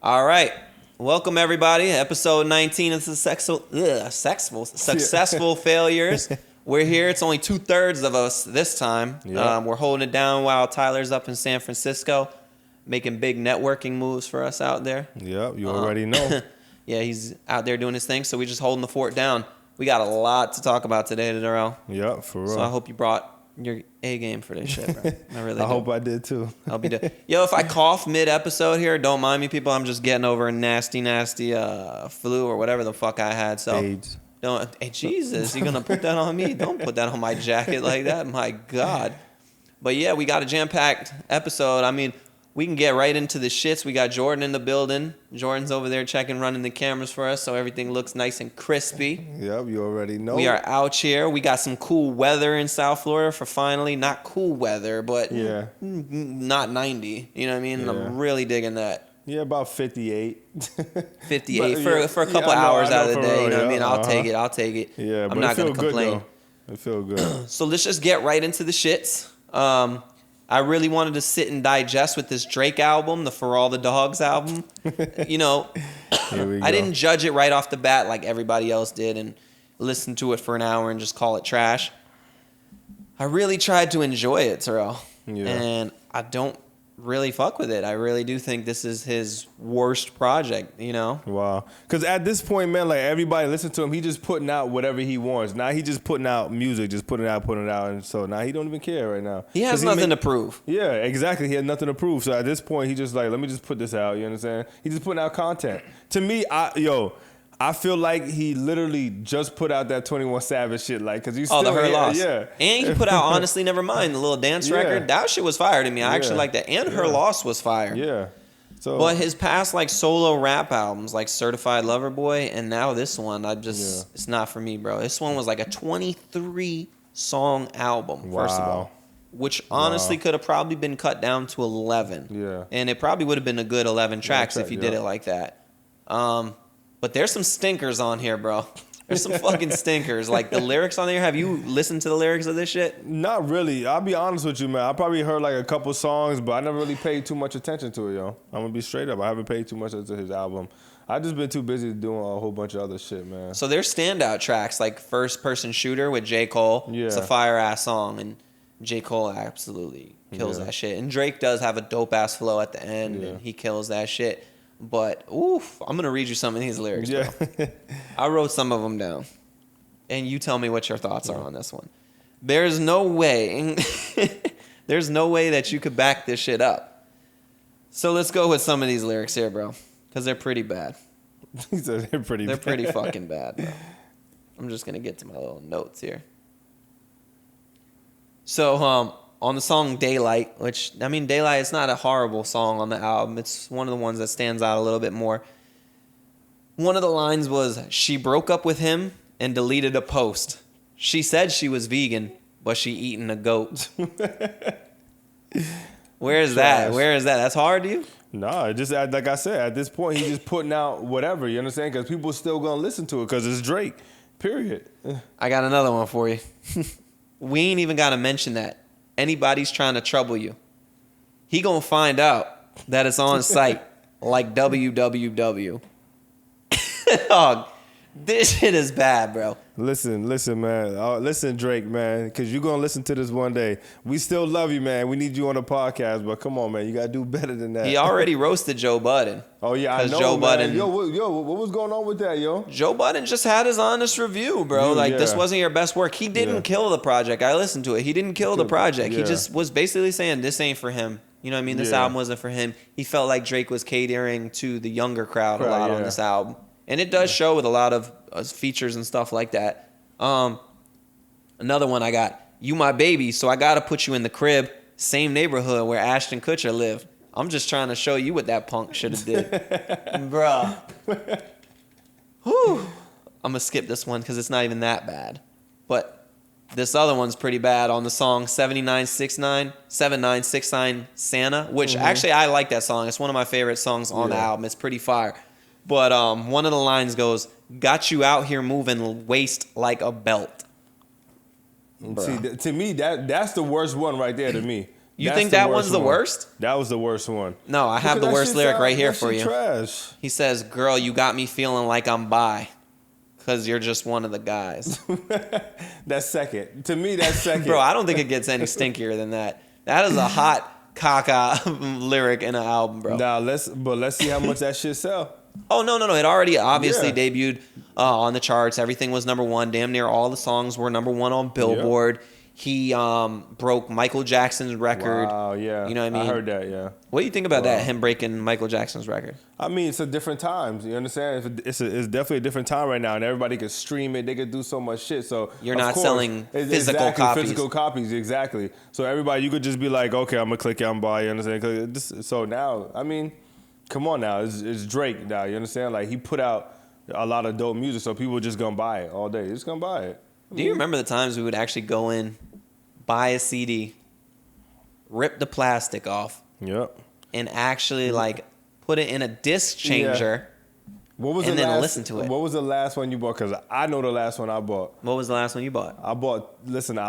All right. Welcome, everybody. Episode 19 of the Successful Failures. We're here. It's only 2/3 of us this time. Yep. We're holding it down while Tyler's up in San Francisco, making big networking moves for us out there. Yep, you already know. Yeah, he's out there doing his thing, so we're just holding the fort down. We got a lot to talk about today, Darrell. Yep, for real. So I hope you brought your A game for this shit, bro. I really do. hope I did too. I'll be done. Yo, if I cough mid-episode here, don't mind me, people. I'm just getting over a nasty flu or whatever the fuck I had. So AIDS. don't. Hey, Jesus, you gonna put that on me? Don't put that on my jacket like that. My God. But yeah, we got a jam-packed episode. I mean, we can get right into the shits. We got Jordan in the building. Jordan's over there running the cameras for us, so everything looks nice and crispy. Yep, you already know. We are out here. We got some cool weather in South Florida for finally. Not cool weather, but Yeah. not 90. You know what I mean? Yeah. I'm really digging that. Yeah, about 58. 58 But, for a couple I know, hours out of the for day. real, You know what I yeah, mean? I'll take it. Yeah, I'm but not it feel going to complain. good, though. It feel good. So let's just get right into the shits. I really wanted to sit and digest with this Drake album, the For All the Dogs album. You know, Here we I go. didn't judge it right off the bat like everybody else did and listen to it for an hour and just call it trash. I really tried to enjoy it, Terrell. Yeah. And I don't really fuck with it. I really do think this is his worst project, you know? Wow. Because at this point, man, like everybody listen to him. He just putting out whatever he wants. Now he just putting out music, just putting it out. And so now he don't even care right now. He has nothing to prove. Yeah, exactly. He had nothing to prove. So at this point, he just like, let me just put this out. You understand? He's just putting out content. To me, I feel like he literally just put out that 21 Savage shit, like, cause you still the Her Loss. Yeah. And he put out Honestly Nevermind, the little dance Yeah. record. That shit was fire to me. I actually like that. And Her Loss was fire. Yeah. So, But his past like solo rap albums, like Certified Lover Boy, and now this one, it's not for me, bro. This one was like a 23 song album, first of Wow. all, which honestly could have probably been cut down to 11. Yeah. And it probably would have been a good 11 tracks if you did yeah. it like that. But there's some stinkers on here, bro. There's some fucking stinkers. Like the lyrics on there. Have you listened to the lyrics of this shit? not really. I'll be honest with you, man. I probably heard like a couple songs, but I never really paid too much attention to it, yo. I'm gonna be straight up. I haven't paid too much attention to his album. I just been too busy doing a whole bunch of other shit, man. So there's standout tracks like First Person Shooter with J. Cole. Yeah. It's a fire ass song, and J. Cole absolutely kills that shit. And Drake does have a dope ass flow at the end, and he kills that shit. But oof, I'm gonna read you some of these lyrics, bro. I wrote some of them down, and you tell me what your thoughts are on this one. There's no way, there's no way that you could back this shit up. So let's go with some of these lyrics here, bro, because they're pretty bad. He said they're pretty They're bad. pretty fucking bad, bro. I'm just gonna get to my little notes here. So, on the song Daylight, which, I mean, Daylight is not a horrible song on the album. It's one of the ones that stands out a little bit more. One of the lines was, she broke up with him and deleted a post. She said she was vegan, but she eating a goat. Where is that? Where is that? That's hard to you? Nah, just like I said, at this point, he's just putting out whatever, you understand? Because people still going to listen to it because it's Drake, period. I got another one for you. We ain't even got to mention that. Anybody's trying to trouble you. He gonna find out that it's on site like www. Dog, this shit is bad, bro. Listen, man. Listen, Drake, man, because you're going to listen to this one day. We still love you, man. We need you on the podcast, but come on, man. You got to do better than that. He already roasted Joe Budden. Oh, yeah, I know, Joe man. Budden, Yo, what was going on with that, yo? Joe Budden just had his honest review, bro. This wasn't your best work. He didn't kill the project. I listened to it. He didn't kill the project. He just was basically saying this ain't for him. You know what I mean? This album wasn't for him. He felt like Drake was catering to the younger crowd a lot on this album. And it does show with a lot of features and stuff like that. Another one I got. You my baby, so I got to put you in the crib. Same neighborhood where Ashton Kutcher lived. I'm just trying to show you what that punk should have did. Bruh. Whew. I'm going to skip this one because it's not even that bad. But this other one's pretty bad on the song 7969 Santa, which actually I like that song. It's one of my favorite songs on the album. It's pretty fire. But one of the lines goes, got you out here moving waist like a belt. See, to me, that's the worst one right there to me. You think that one's the worst? That was the worst one. No, I have the worst lyric right here for you. Trash. He says, "Girl, you got me feeling like I'm bi, 'cause you're just one of the guys." That's second. To me, that's second. Bro, I don't think it gets any stinkier than that. That is a hot caca lyric in an album, bro. Now let's see how much that shit sell. Oh no! It already obviously debuted on the charts. Everything was number one. Damn near all the songs were number one on Billboard. Yep. He broke Michael Jackson's record. Wow, yeah. You know what I mean? I heard that, yeah. What do you think about that, him breaking Michael Jackson's record? I mean, it's a different times. You understand? It's definitely a different time right now, and everybody can stream it. They could do so much shit. So you're not selling physical copies. Physical copies, exactly. So everybody, you could just be like, okay, I'm going to click it, I'm buy, you understand? So now, I mean, come on now. It's Drake now, you understand? Like, he put out a lot of dope music, so people just going to buy it all day. They're just going to buy it. Do you remember the times we would actually go in, buy a CD, rip the plastic off, and actually like put it in a disc changer, and then listen to it? What was the last one you bought? Because I know the last one I bought. What was the last one you bought? I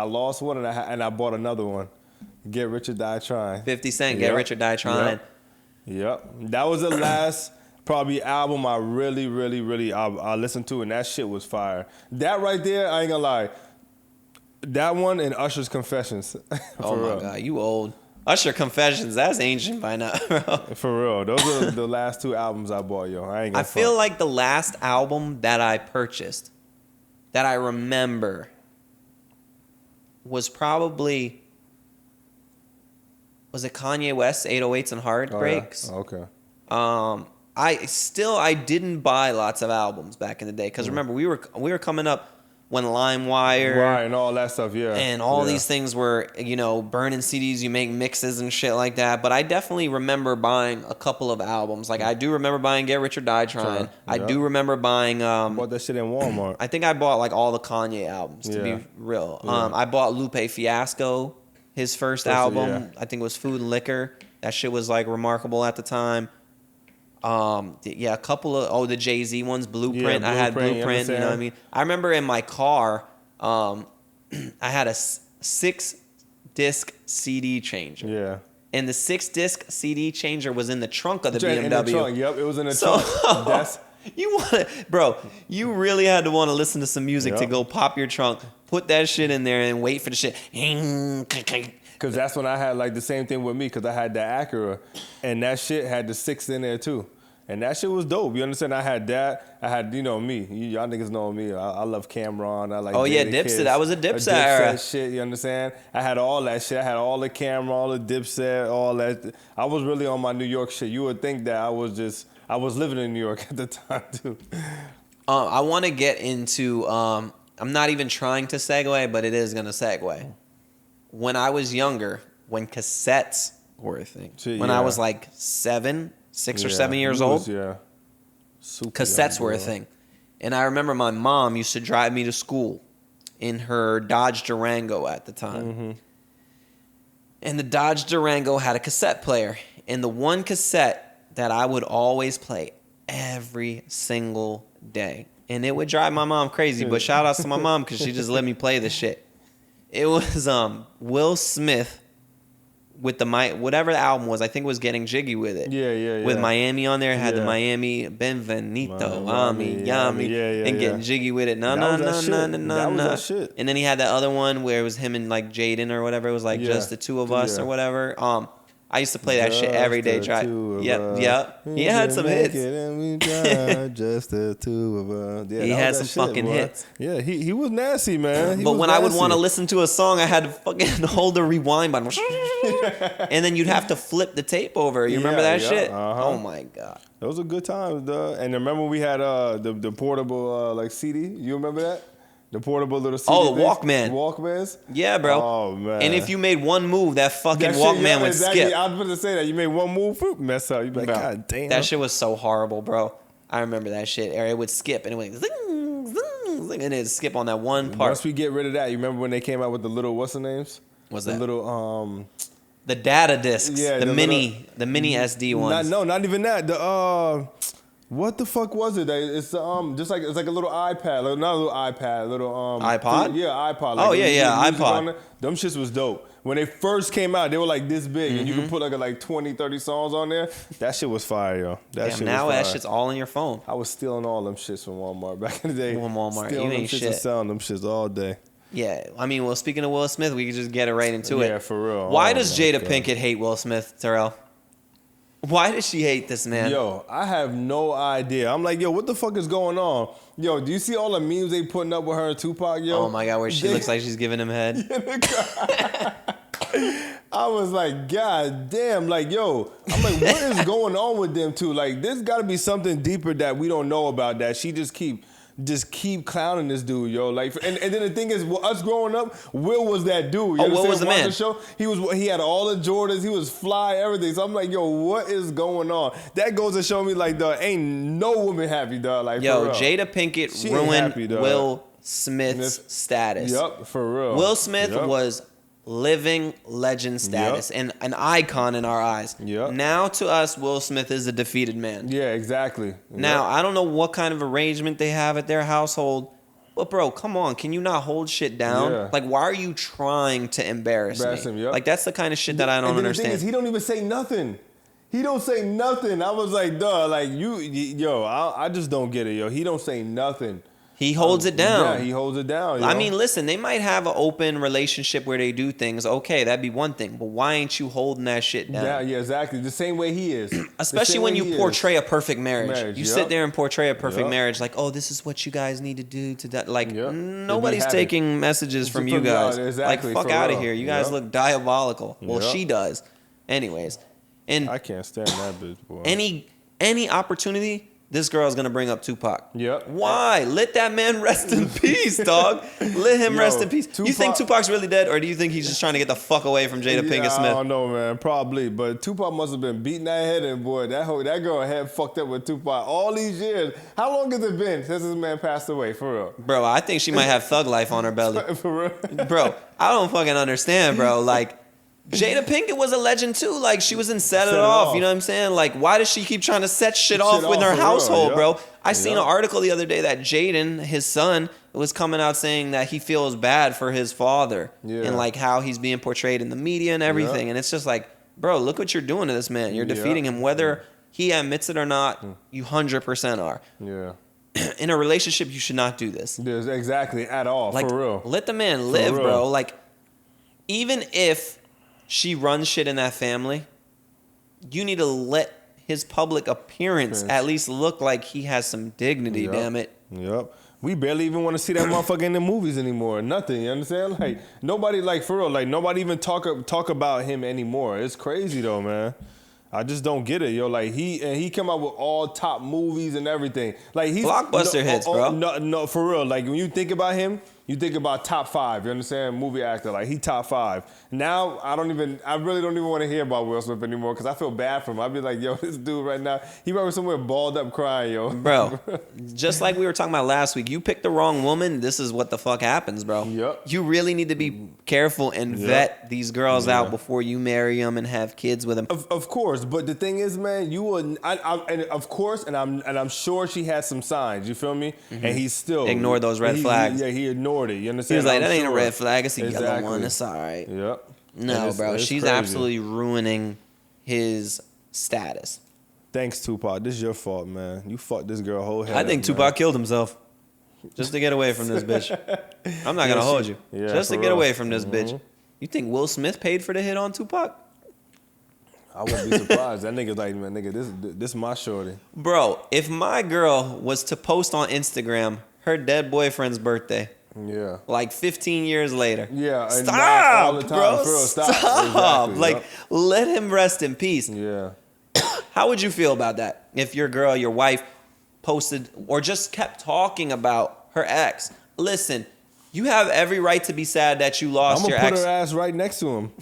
lost one and I bought another one. Get Rich or Die Trying. 50 Cent, Get Rich or Die Trying. Yep. That was the last probably album I really I listened to, and that shit was fire. That right there, I ain't gonna lie. That one and Usher's Confessions. Oh my God, you old. Usher Confessions, that's ancient by now, bro. For real. Those are the last two albums I bought, yo. I feel like the last album that I purchased, that I remember, was probably, was it Kanye West's 808s and Heartbreaks? Oh, yeah. Okay. I didn't buy lots of albums back in the day, because remember, we were coming up when LimeWire, right, and all that stuff, and all these things were, burning CDs, you make mixes and shit like that. But I definitely remember buying a couple of albums. Like, I do remember buying Get Rich or Die Trying. Sure. I do remember buying. Bought that shit in Walmart. I think I bought like all the Kanye albums, to be real. I bought Lupe Fiasco, his first album. I think it was Food and Liquor. That shit was like remarkable at the time. A couple of the Jay-Z ones, Blueprint. I had Blueprint, you know what I mean? I remember in my car, I had a 6-disc CD changer. Yeah. And the 6-disc CD changer was in the trunk of the BMW. In the trunk, yep, it was in the trunk. You really had to want to listen to some music to go pop your trunk, put that shit in there, and wait for the shit. Because that's when I had like the same thing with me, because I had that Acura, and that shit had the 6 in there too. And that shit was dope. You understand? I had that. I had, me. Y'all niggas know me. I love Cameron. I like Jada Dipset. Kiss. I was a Dipset era. Shit, you understand? I had all that shit. I had all the Cameron, all the Dipset, all that. I was really on my New York shit. You would think that I was living in New York at the time too. I want to get into, I'm not even trying to segue, but it is going to segue. When I was younger, when cassettes were a thing, when I was like 6 or 7 years old, cassettes were a thing. And I remember my mom used to drive me to school in her Dodge Durango at the time. Mm-hmm. And the Dodge Durango had a cassette player. And the one cassette that I would always play every single day, and it would drive my mom crazy, but shout outs to my mom because she just let me play this shit. It was Will Smith with the whatever the album was. I think it was Getting Jiggy with it. Yeah. With Miami on there, it had the Miami Benvenito, Yami, and Getting Jiggy with it. That was that shit. And then he had that other one where it was him and like Jaden or whatever. It was like just the two of us or whatever. I used to play that shit every day. Yep. He had some hits. Just the two of us. Yeah, he had some fucking hits. Yeah, he was nasty, man. But when I would want to listen to a song, I had to fucking hold the rewind button. And then you'd have to flip the tape over. You remember that shit? Uh-huh. Oh my God. Those were good times, duh. And remember we had the portable like CD? You remember that? The portable little CD. Oh, the Walkman. Walkmans? Yeah, bro. Oh, man. And if you made one move, that fucking Walkman would skip. I was about to say that. You made one move, mess up. You'd be like, God damn. That shit was so horrible, bro. I remember that shit. It would skip, and it went zing, zing, zing, and it'd skip on that one part. Once we get rid of that, you remember when they came out with the little, what's the names? What's that? The little, the data discs. Yeah, the mini SD ones. Not even that. What the fuck was it? It's just like it's like a little iPad, not a little iPad, a little iPod. Yeah, iPod. Like iPod. Them shits was dope. When they first came out, they were like this big, and you could put like 20, 30 songs on there. That shit was fire, yo. Now that shit's all in your phone. I was stealing all them shits from Walmart back in the day. From Walmart, stealing you ain't them shits shit. And selling them shits all day. Yeah, I mean, well, speaking of Will Smith, we could just get it right into it. Yeah, for real. Why does Jada Pinkett hate Will Smith, Terrell? Why does she hate this man? Yo, I have no idea. I'm like, yo, what the fuck is going on? Yo, do you see all the memes they putting up with her and Tupac, yo? Oh my God, where she looks like she's giving him head. I was like, God damn, like, yo, I'm like, what is going on with them two? Like, there's got to be something deeper that we don't know about that she just keep clowning this dude, yo. Like, and then the thing is, us growing up, Will was that dude. Will was the man. The show, he had all the Jordans, he was fly, everything. So I'm like, yo, what is going on? That goes to show me, like, dog, ain't no woman happy, dog. Like, yo, Jada Pinkett ruined Will Smith's status. Yup, for real. Will Smith was living legend status and an icon in our eyes. Yep. Now to us, Will Smith is a defeated man. Yeah, exactly. Now, I don't know what kind of arrangement they have at their household, but bro, come on, can you not hold shit down? Yeah. Like, why are you trying to embarrass me? him, yep. Like, that's the kind of shit that I don't understand. The thing is, he don't even say nothing. He don't say nothing. I was like, duh, like I just don't get it, yo. He don't say nothing. He holds it down. Yeah, he holds it down. I mean, listen, they might have an open relationship where they do things. Okay, that'd be one thing. But why ain't you holding that shit down? Yeah, exactly. The same way he is. Especially when you portray a perfect marriage. You sit there and portray a perfect marriage like, oh, this is what you guys need to do to that. Like, nobody's taking messages from you guys. Exactly, like, fuck out of here. You guys look diabolical. Well, she does. Anyways. And I can't stand that bitch, boy. Any opportunity, this girl's gonna bring up Tupac. Yep. Why? Let that man rest in peace, dog. Let him rest in peace. You think Tupac's really dead, or do you think he's just trying to get the fuck away from Jada Pinkett Smith? I don't know, man. Probably. But Tupac must have been beating that head in, boy. That girl had fucked up with Tupac all these years. How long has it been since this man passed away, for real? Bro, I think she might have thug life on her belly. For real? Bro, I don't fucking understand, bro. Like, Jada Pinkett was a legend too. Like, she was in Set It Off. You know what I'm saying? Like, why does she keep trying to set shit off with her household, bro? I seen an article the other day that Jaden, his son, was coming out saying that he feels bad for his father and like how he's being portrayed in the media and everything. And it's just like, bro, look what you're doing to this man. You're defeating him, whether he admits it or not. You 100% are. Yeah. In a relationship, you should not do this. Yes, exactly, at all. Like, for real. Let the man live, bro. Like, even if she runs shit in that family, you need to let his public appearance at least look like he has some dignity, damn it. Yep. We barely even want to see that motherfucker in the movies anymore. Nothing, you understand? Like, nobody, like, for real, like, nobody even talk about him anymore. It's crazy, though, man. I just don't get it, yo. Like, he come out with all top movies and everything. Like, he's blockbuster hits, bro. No, for real. Like, when you think about him, you think about top 5. You understand? Movie actor, like, he top 5. Now I really don't even want to hear about Will Smith anymore because I feel bad for him. I'd be like, yo, this dude right now, he probably somewhere balled up crying, yo. Bro, just like we were talking about last week, you pick the wrong woman, this is what the fuck happens, bro. Yep. You really need to be careful and vet these girls out before you marry them and have kids with them. Of course, but the thing is, man, you will, and of course, and I'm sure she had some signs. You feel me? And he still ignored those red flags. He ignored it. You understand? He was like, that ain't a red flag. It's a yellow one. It's all right. Yep. No, bro. She's crazy. absolutely ruining his status. Thanks, Tupac. This is your fault, man. You fucked this girl whole head. I think Tupac killed himself just to get away from this bitch. I'm not going to hold you. Just to get away from this bitch. You think Will Smith paid for the hit on Tupac? I wouldn't be surprised. That nigga's like, man, nigga, this my shorty. Bro, if my girl was to post on Instagram her dead boyfriend's birthday, like 15 years later. Yeah. Stop, all the time, bro. Stop. Exactly, like, yep. Let him rest in peace. Yeah. How would you feel about that? If your girl, your wife, posted or just kept talking about her ex? Listen, You have every right to be sad that you lost your ex. I'm gonna put her ass right next to him.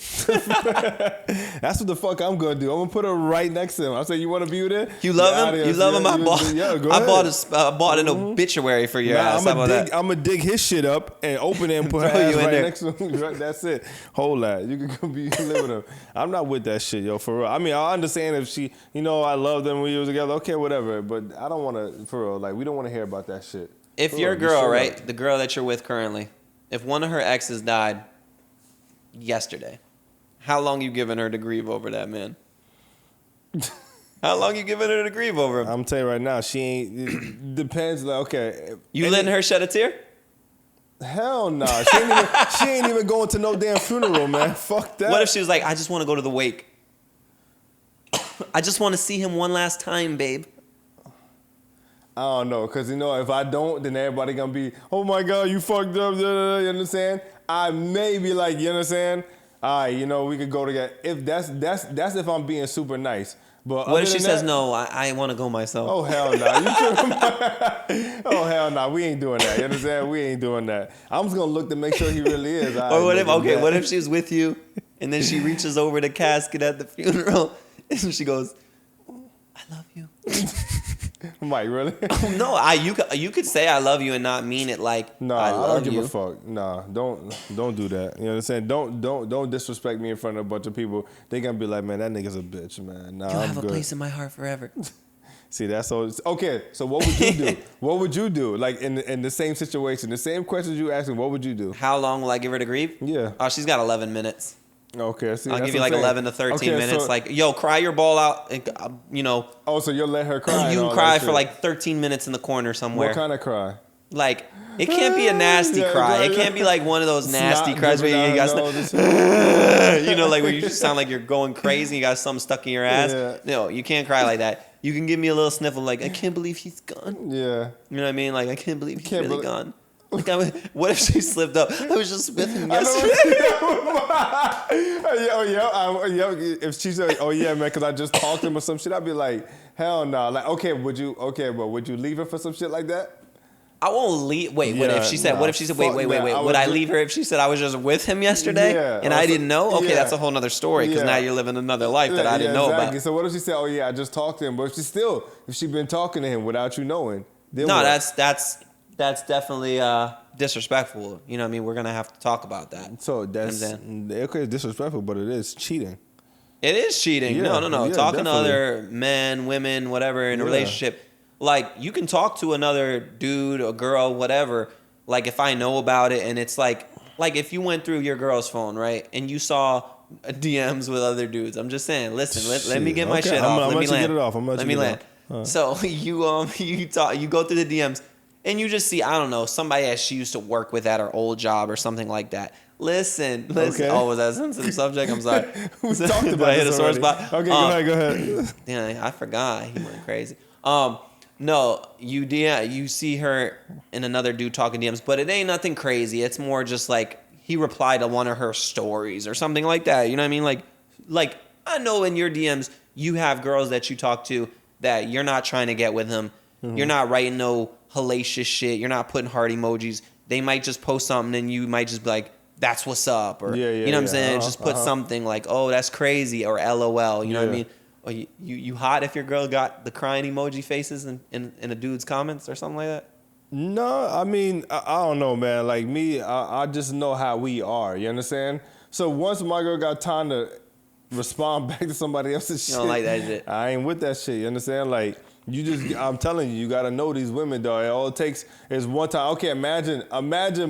That's what the fuck I'm gonna do. I'm gonna put her right next to him. I say, you want to be with it? You love him? You love him? I bought an obituary for your ass. How about that? I'm gonna dig his shit up and open it and put her ass right next to him. That's it. Hold that. You can live with him. I'm not with that shit, yo, for real. I mean, I understand if she, I love them when we was together. Okay, whatever. But I don't want to, for real. Like, we don't want to hear about that shit. If your girl, right, the girl that you're with currently, if one of her exes died yesterday, how long you giving her to grieve over that man? How long you giving her to grieve over him? I'm telling you right now, she ain't. It depends. Like, okay, you letting her shed a tear? Hell no. Nah. She ain't even going to no damn funeral, man. Fuck that. What if she was like, I just want to go to the wake. I just want to see him one last time, babe. I don't know, because, if I don't, then everybody going to be, oh, my God, you fucked up, you understand? I may be like, you understand? All right, we could go together. If that's if I'm being super nice. But what if she says, no, I want to go myself? Oh, hell no. Oh, hell no. We ain't doing that. You understand? We ain't doing that. I'm just going to look to make sure he really is. Or what if she's with you, and then she reaches over the casket at the funeral, and she goes, I love you. Mike, really? No, you could say I love you and not mean it like I love you. I don't give a fuck. Nah, don't do that. You know what I'm saying? Don't disrespect me in front of a bunch of people. They gonna be like, man, that nigga's a bitch, man. Nah, you'll have a place in my heart forever. See, that's all. Okay, so what would you do? What would you do? Like in the same situation, the same questions you asking, what would you do? How long will I give her to grieve? Yeah. Oh, she's got 11 minutes. Okay, see, I'll give you like 11 to 13 minutes. So, like, yo, cry your ball out. Oh, so you'll let her cry? You can cry for like 13 minutes in the corner somewhere. What kind of cry? Like, it can't be a nasty cry. It can't be like one of those nasty cries where you got like where you just sound like you're going crazy. You got something stuck in your ass. Yeah. No, you can't cry like that. You can give me a little sniffle, like, I can't believe he's gone. Yeah. You know what I mean? Like, I can't believe he's really gone. What if she slipped up? I was just with him yesterday. If she said, "Oh yeah, man," because I just talked to him or some shit, I'd be like, "Hell no!" Like, okay, would you leave her for some shit like that? I won't leave. Wait, what if she said? What if she said? Wait. Would I leave her if she said I was just with him yesterday and I didn't know? Okay, that's a whole nother story because now you're living another life that I didn't know about. So what if she said, "Oh yeah, I just talked to him," but if she's been talking to him without you knowing? No, that's definitely disrespectful. You know what I mean? We're going to have to talk about that. So that's okay, it's disrespectful, but it is cheating. It is cheating. Yeah, no. Yeah, talking definitely. to other men, women, whatever in a relationship. Like, you can talk to another dude or girl, whatever. Like, if I know about it and it's like if you went through your girl's phone, right, and you saw DMs with other dudes. I'm just saying, listen, let me get my shit off. Let me land. Let me land. So you go through the DMs. And you just see, I don't know, somebody that she used to work with at her old job or something like that. Listen. Okay. Oh, was that a sensitive subject? I'm sorry. We talked about hit a sore spot. Okay, go ahead. Yeah, I forgot. He went crazy. No, you see her and another dude talking DMs, but it ain't nothing crazy. It's more just like he replied to one of her stories or something like that. You know what I mean? Like I know in your DMs you have girls that you talk to that you're not trying to get with them. Mm-hmm. You're not writing no hellacious shit. You're not putting heart emojis. They might just post something and you might just be like, that's what's up. Or, you know what I'm saying? Just put something like, oh, that's crazy. Or LOL. You know what I mean? Or you hot if your girl got the crying emoji faces in a dude's comments or something like that? No, I mean, I don't know, man. Like me, I just know how we are. You understand? So once my girl got time to respond back to somebody else's shit. You don't like that shit. I ain't with that shit. You understand? Like, I'm telling you, you got to know these women, dog. All it takes is one time. Okay, imagine,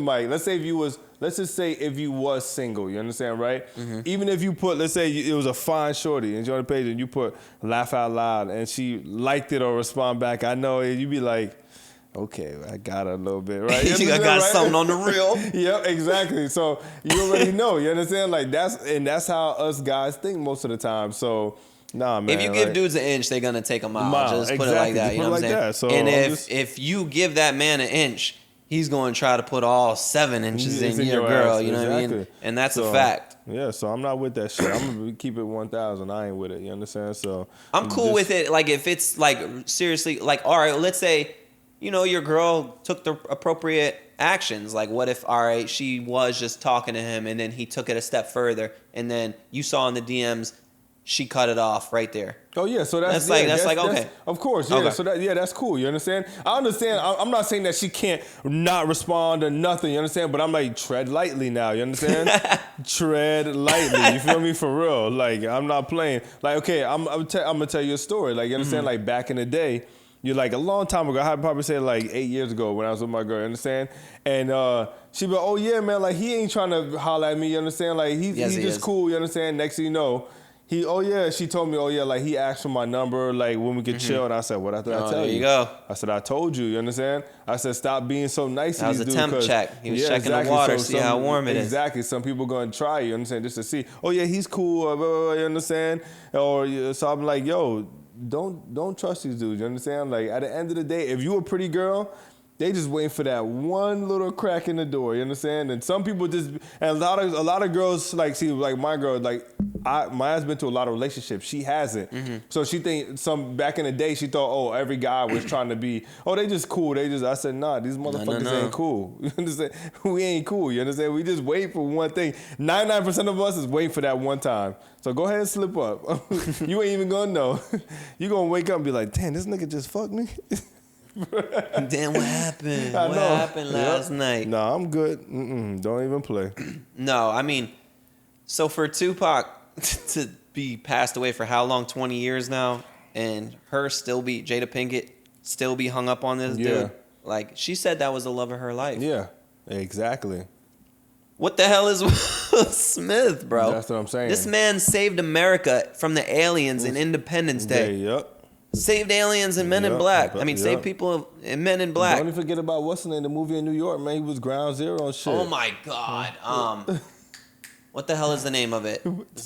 Mike. Let's just say if you was single, you understand, right? Mm-hmm. Even if you put, let's say it was a fine shorty and you're on the page and you put laugh out loud and she liked it or respond back, I know you'd be like, okay, I got it a little bit, right? You got right? Something on the reel. Yep, exactly. So you already know, you understand? Like that's how us guys think most of the time. So nah, man. If you give dudes an inch, they're gonna take a mile. Just put it like that. You know what I'm saying? So and if you give that man an inch, he's going to try to put all 7 inches in your girl. You know what I mean? And that's a fact. Yeah. So I'm not with that shit. I'm gonna keep it 1,000. I ain't with it. You understand? So I'm cool with it. Like if it's like seriously, like all right, let's say your girl took the appropriate actions. Like, what if, all right, she was just talking to him and then he took it a step further and then you saw in the DMs, she cut it off right there. Oh yeah, so that's okay. Of course, yeah. Okay. So that's cool. You understand? I understand. I'm not saying that she can't not respond or nothing. You understand? But I'm like, tread lightly now. You understand? Tread lightly. You feel me? For real. Like, I'm not playing. Like, okay, I'm gonna tell you a story. Like, you understand? Like, back in the day, you're like a long time ago. I'd probably say like 8 years ago when I was with my girl. You understand? And she'd be like, oh yeah, man. Like, he ain't trying to holler at me. You understand? Like, he's just cool. You understand? Next thing you know. She told me, like, he asked for my number, like, when we could chill. And I said, what did I tell you? There you go. I said, I told you understand? I said, stop being so nice to these dudes. That was a temp check. He was checking the water, see how warm it is. Exactly. Some people going to try you, understand, just to see, oh, yeah, he's cool, blah, blah, blah, you understand? So I'm like, yo, don't trust these dudes, you understand? Like, at the end of the day, if you a pretty girl, they just waiting for that one little crack in the door, you understand? And some people and a lot of girls, like, see, like my girl, like, Maya's been to a lot of relationships. She hasn't. So she back in the day, she thought, every guy was trying to be, they just cool. I said, nah, these motherfuckers ain't cool. You understand? We ain't cool, you understand? We just wait for one thing. 99% of us is waiting for that one time. So go ahead and slip up. You ain't even gonna know. You gonna wake up and be like, damn, this nigga just fucked me. Damn, what happened? What happened last night? No, I'm good. Don't even play. No, I mean, so for Tupac to be passed away for how long? 20 years now, and Jada Pinkett still be hung up on this dude. Like, she said that was the love of her life. Yeah, exactly. What the hell is Will Smith, bro? That's what I'm saying. This man saved America from the aliens in Independence Day. Yep. Saved aliens and Men in Black. I mean, saved people in Men in Black. Don't even forget about what's the name, the movie in New York, man. He was Ground Zero and shit. Oh my God. What the hell is the name of it?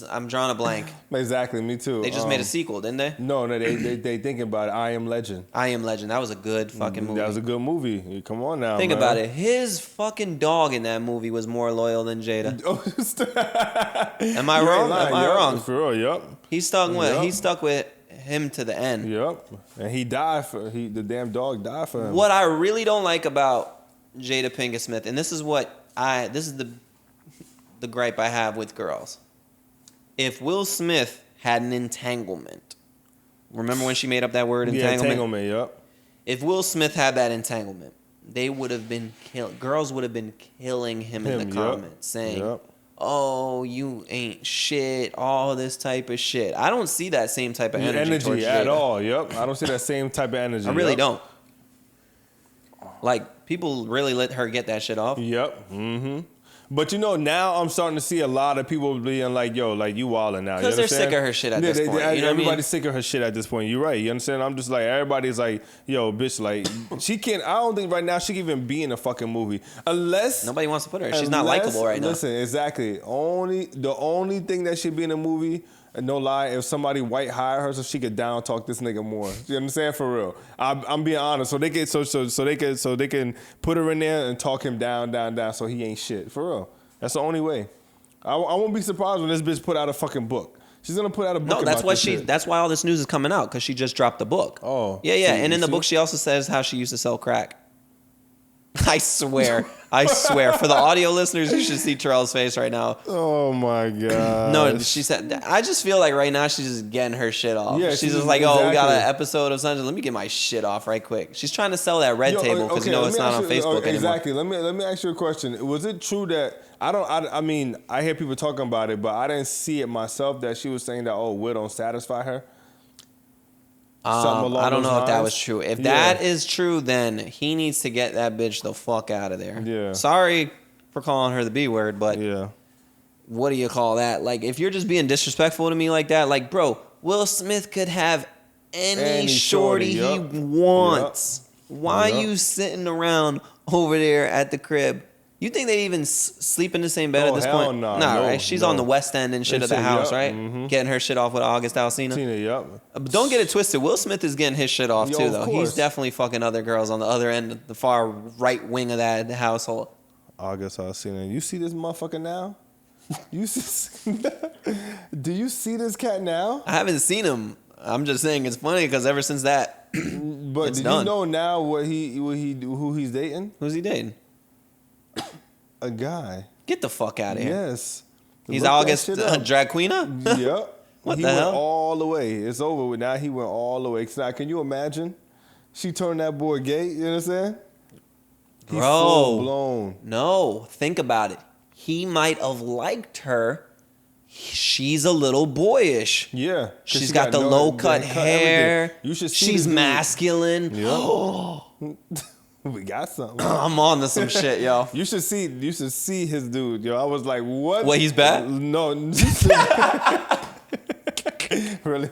I'm drawing a blank. Exactly, me too. They just made a sequel, didn't they? No, they thinking about it. I Am Legend. I Am Legend. That was a good fucking movie. That was a good movie. Come on now, Think about it. His fucking dog in that movie was more loyal than Jada. Am I wrong? Am I wrong? For real, yep. He stuck with him to the end. Yep. And he died the damn dog died for him. What I really don't like about Jada Pinkett Smith, and this is the gripe I have with girls. If Will Smith had an entanglement, remember when she made up that word, entanglement? Yeah, entanglement, yep. If Will Smith had that entanglement, they would have been girls would have been killing him in the comments, saying, oh, you ain't shit, all this type of shit. I don't see that same type of energy at all, yep. I don't see that same type of energy. I really don't. Like, people really let her get that shit off. Yep. Mm-hmm. But now I'm starting to see a lot of people being like, yo, like, you wildin' now. Because they're sick of her shit at this point. Everybody's sick of her shit at this point. You're right. You understand? I'm just like, everybody's like, yo, bitch, like, she can't, I don't think right now she can even be in a fucking movie. Unless. Nobody wants to put her. She's not likable right now. Listen, exactly. The only thing that should be in a movie, and no lie, if somebody white hire her so she could down talk this nigga more. You understand? For real. I'm being honest. So they can put her in there and talk him down so he ain't shit. For real. That's the only way. I won't be surprised when this bitch put out a fucking book. She's gonna put out a book. No, that's why all this news is coming out, because she just dropped the book. Oh. Yeah. And in the book she also says how she used to sell crack. I swear. For the audio listeners, you should see Terrell's face right now. Oh my God. No, she said, I just feel like right now she's just getting her shit off. Yeah, she's just like, exactly. We got an episode of Sunshine. Let me get my shit off right quick. She's trying to sell that red table because it's not on Facebook anymore. Exactly. Let me ask you a question. Was it true that I mean, I hear people talking about it, but I didn't see it myself that she was saying that, Will don't satisfy her? I don't know if that was true. If that is true, then he needs to get that bitch the fuck out of there. Yeah. Sorry for calling her the B word, but what do you call that? Like, if you're just being disrespectful to me like that, like, bro, Will Smith could have any shorty he wants. Why you sitting around over there at the crib? You think they even sleep in the same bed at this point? No, right? She's on the West End and shit of the house, right? Mm-hmm. Getting her shit off with August Alsina. But don't get it twisted. Will Smith is getting his shit off too, though. He's definitely fucking other girls on the other end, the far right wing of that household. August Alsina. You see this motherfucker now? Do you see this cat now? I haven't seen him I'm just saying it's funny because ever since that, But do you know now who he's dating? Who's he dating? A guy. Get the fuck out of here. Yes. He's August drag queena? Yep. What he the hell? Went all the way. It's over with now. He went all the way. Now, can you imagine? She turned that boy gay. You know what I'm saying? He's full blown. No, think about it. He might have liked her. She's a little boyish. Yeah. She's got the low cut hair. You should see She's masculine. Yeah. We got something. I'm on to some shit, yo. You should see his dude, yo. I was like, what? What, he's bad? No. Really?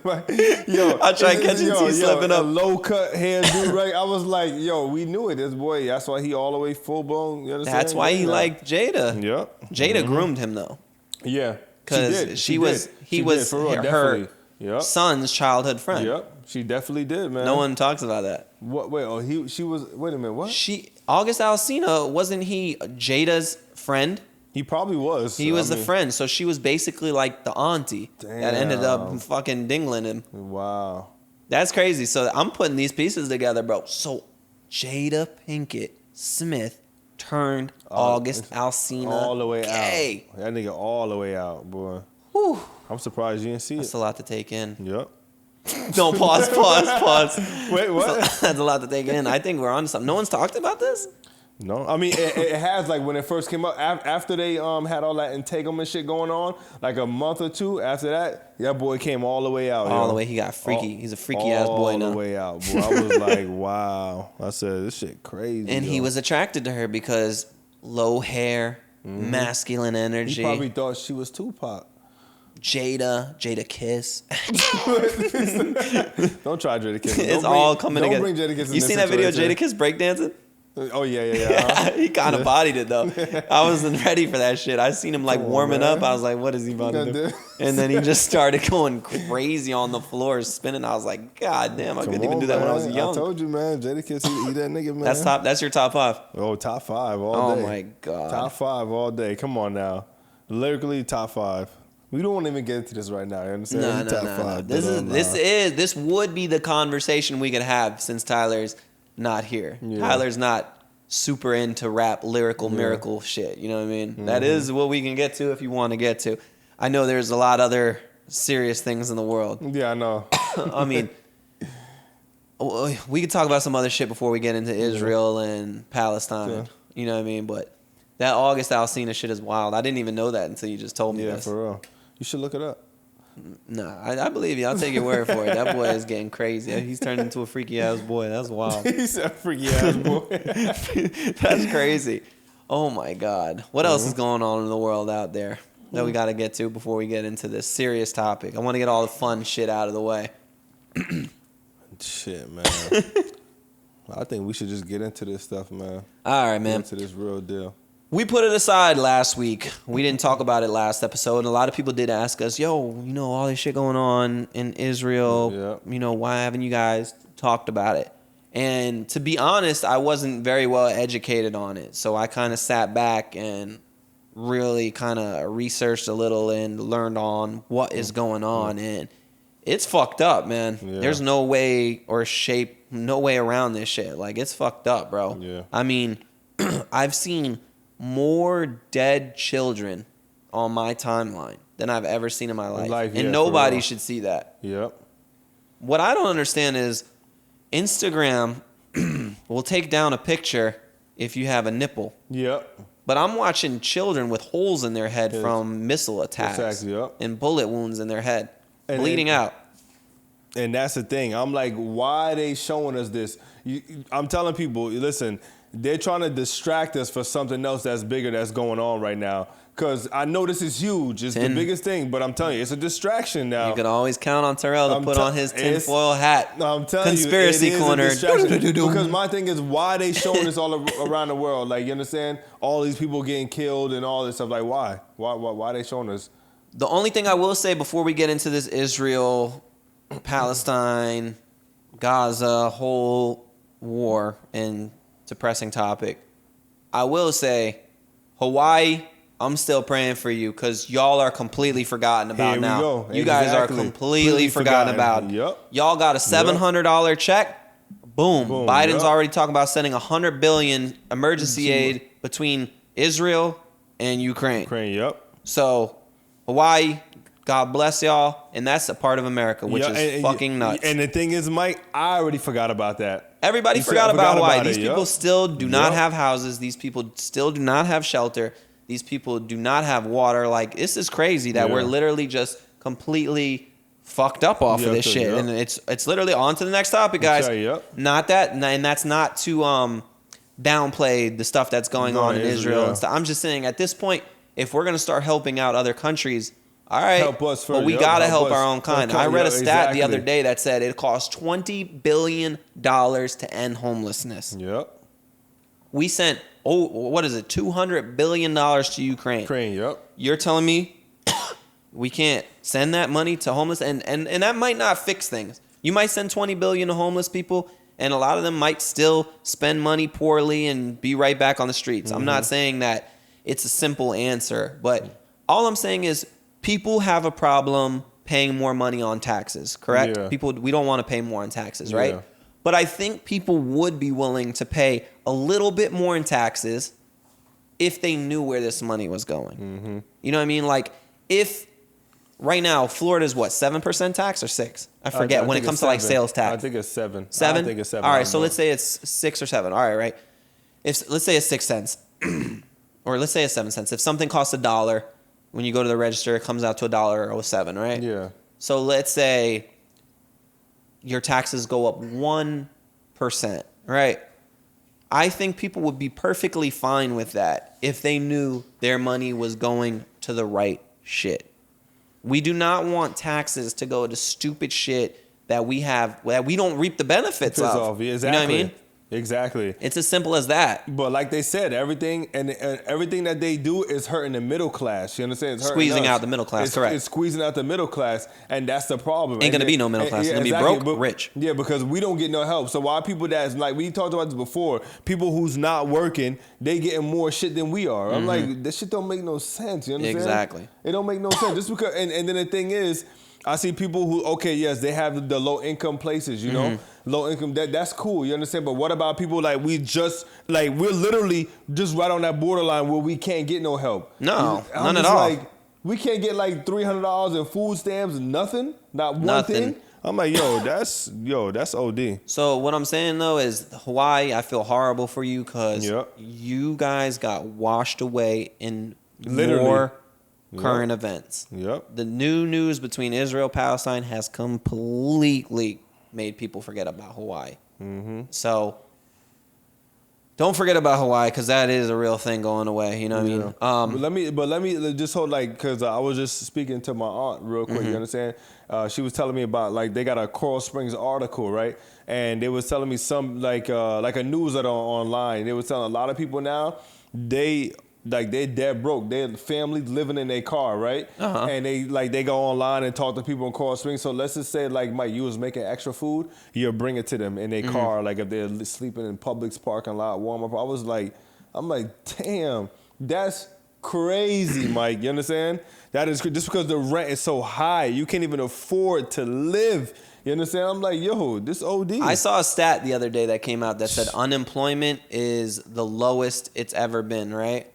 Yo, I tried catching you slipping up. A low cut hair dude, right? I was like, yo, we knew it. This boy, that's why he all the way full blown. You understand? That's why he liked Jada. Yep. Jada groomed him though. Yeah. Because he was her son's childhood friend. Yep. She definitely did, man. No one talks about that. What? Wait. Oh, she was. Wait a minute. What? August Alsina, wasn't he Jada's friend? He probably was. He was the friend, so she was basically like the auntie that ended up fucking dingling him. Wow. That's crazy. So I'm putting these pieces together, bro. So Jada Pinkett Smith turned August Alsina all the way gay. out. That nigga all the way out, boy. Whew. I'm surprised you didn't see That's a lot to take in. Yep. No, pause. Wait, what? That's a lot to take in. I think we're on to something. No one's talked about this? No, I mean it has, like when it first came up after they had all that entanglement shit going on, like a month or two after that boy came all the way out. All the way, he got freaky. He's a freaky ass boy now. All the way out, bro. I was like, wow. I said, this shit crazy. And he was attracted to her because low hair, masculine energy. He probably thought she was Tupac. Jada Kiss. Don't try Jada Kiss. It's all coming together. Don't bring Jada Kiss in. You seen that video of Jada Kiss breakdancing? Oh, yeah. He kind of bodied it, though. I wasn't ready for that shit. I seen him, like, warming up. I was like, what is he about to do? And then he just started going crazy on the floor, spinning. I was like, God damn, I couldn't even do that when I was young. I told you, man. Jada Kiss, he that nigga, man. That's your top 5? Oh, top 5 all day. Oh, my God. Top 5 all day. Come on now. Lyrically, top 5. We don't want to even get into this right now. You understand? No. This would be the conversation we could have since Tyler's not here. Yeah. Tyler's not super into rap, lyrical, miracle shit. You know what I mean? Mm-hmm. That is what we can get to if you want to get to. I know there's a lot other serious things in the world. Yeah, I know. I mean, we could talk about some other shit before we get into Israel and Palestine. Yeah. You know what I mean? But that August Alsina shit is wild. I didn't even know that until you just told me this. Yeah, for real. You should look it up. No, I believe you. I'll take your word for it. That boy is getting crazy. He's turned into a freaky ass boy. That's wild. He's a freaky ass boy. That's crazy. Oh my God. What else is going on in the world out there that we got to get to before we get into this serious topic? I want to get all the fun shit out of the way. Shit, man. I think we should just get into this stuff, man. All right, man. Get into this real deal. We put it aside last week. We didn't talk about it last episode. And a lot of people did ask us, yo, all this shit going on in Israel. Yeah. Why haven't you guys talked about it? And to be honest, I wasn't very well educated on it. So I kind of sat back and really kind of researched a little and learned on what is going on. And it's fucked up, man. Yeah. There's no way no way around this shit. Like, it's fucked up, bro. Yeah. I mean, I've seen more dead children on my timeline than I've ever seen in my life. And nobody should see that. Yep. What I don't understand is Instagram will take down a picture if you have a nipple. Yep. But I'm watching children with holes in their head from missile attacks and bullet wounds in their head, bleeding out. And that's the thing. I'm like, why are they showing us this? I'm telling people, listen, they're trying to distract us for something else that's bigger that's going on right now. Because I know this is huge. It's the biggest thing, but I'm telling you, it's a distraction now. You can always count on Terrell to put on his tinfoil hat. I'm telling Conspiracy you, corner. Because my thing is, why are they showing this all around the world? Like, you understand? All these people getting killed and all this stuff. Like, why? Why are they showing us? The only thing I will say before we get into this Israel, Palestine, Gaza whole war and depressing topic, I will say Hawaii I'm still praying for you because y'all are completely forgotten about Here we now. go. You guys are completely forgotten about. Yep. Y'all got a $700 check. Boom. Biden's yep. already talking about sending $100 billion emergency aid between Israel and Ukraine. Yep. So Hawaii, God bless y'all, and that's a part of America, which is fucking nuts. And the thing is, Mike, I already forgot about that. Everybody forgot about Hawaii. These people yep. still do not have houses. These people still do not have shelter. These people do not have water. Like, this is crazy that we're literally just completely fucked up off of this shit. And it's literally on to the next topic, guys. Not that, and that's not to downplay the stuff that's going on in Israel and stuff. I'm just saying, at this point, if we're gonna start helping out other countries, all right, help us first. But we gotta help our own kind. I read a stat the other day that said it costs $20 billion to end homelessness. Yep. We sent what is it, $200 billion to Ukraine. Yep. You're telling me we can't send that money to homeless, and that might not fix things. You might send $20 billion to homeless people, and a lot of them might still spend money poorly and be right back on the streets. I'm not saying that it's a simple answer, but all I'm saying is people have a problem paying more money on taxes, correct? Yeah. People, we don't want to pay more on taxes, right? Yeah. But I think people would be willing to pay a little bit more in taxes if they knew where this money was going. You know what I mean? Like, if right now Florida's what, 7% tax or 6? I forget when it comes to like sales tax. I think it's 7. 7? I think it's 7. All right, so let's say it's 6 or 7. All right. If let's say it's 6 cents, or let's say it's 7 cents. If something costs $1, when you go to the register, it comes out to $1.07, right? Yeah. So let's say your taxes go up 1%, right? I think people would be perfectly fine with that if they knew their money was going to the right shit. We do not want taxes to go to stupid shit that we don't reap the benefits of. Exactly. You know what I mean? Exactly. It's as simple as that. But like they said, everything that they do is hurting the middle class. You understand? It's squeezing out the middle class, correct. It's squeezing out the middle class, and that's the problem. Ain't going to be no middle class. It's going to be broke, rich. Yeah, because we don't get no help. So why people that's like, we talked about this before, people who's not working, they getting more shit than we are. I'm like, this shit don't make no sense. You understand? Exactly. It don't make no sense. Just because, and then the thing is, I see people who, okay, yes, they have the low income places, you know, low income, that's cool, you understand? But what about people like we're literally just right on that borderline where we can't get no help? No, none at all. Like, we can't get like $300 in food stamps, nothing, not one thing. I'm like, that's OD. So what I'm saying though is Hawaii, I feel horrible for you because you guys got washed away in more current events. The new news between Israel and Palestine has completely made people forget about Hawaii. So don't forget about Hawaii because that is a real thing going away. You know what I mean? But let me just hold because I was just speaking to my aunt real quick. You understand? She was telling me about like they got a Coral Springs article, right? And they was telling me some like a newsletter online. They was telling a lot of people now they're dead broke. They're family living in their car, right? And they go online and talk to people in Coral Springs. So let's just say like Mike, you was making extra food, you'll bring it to them in their car. Like if they're sleeping in Publix parking lot, Walmart. I'm like, damn, that's crazy, Mike. You understand? That is just because the rent is so high, you can't even afford to live. You understand? I'm like, yo, this OD. I saw a stat the other day that came out that said unemployment is the lowest it's ever been, right?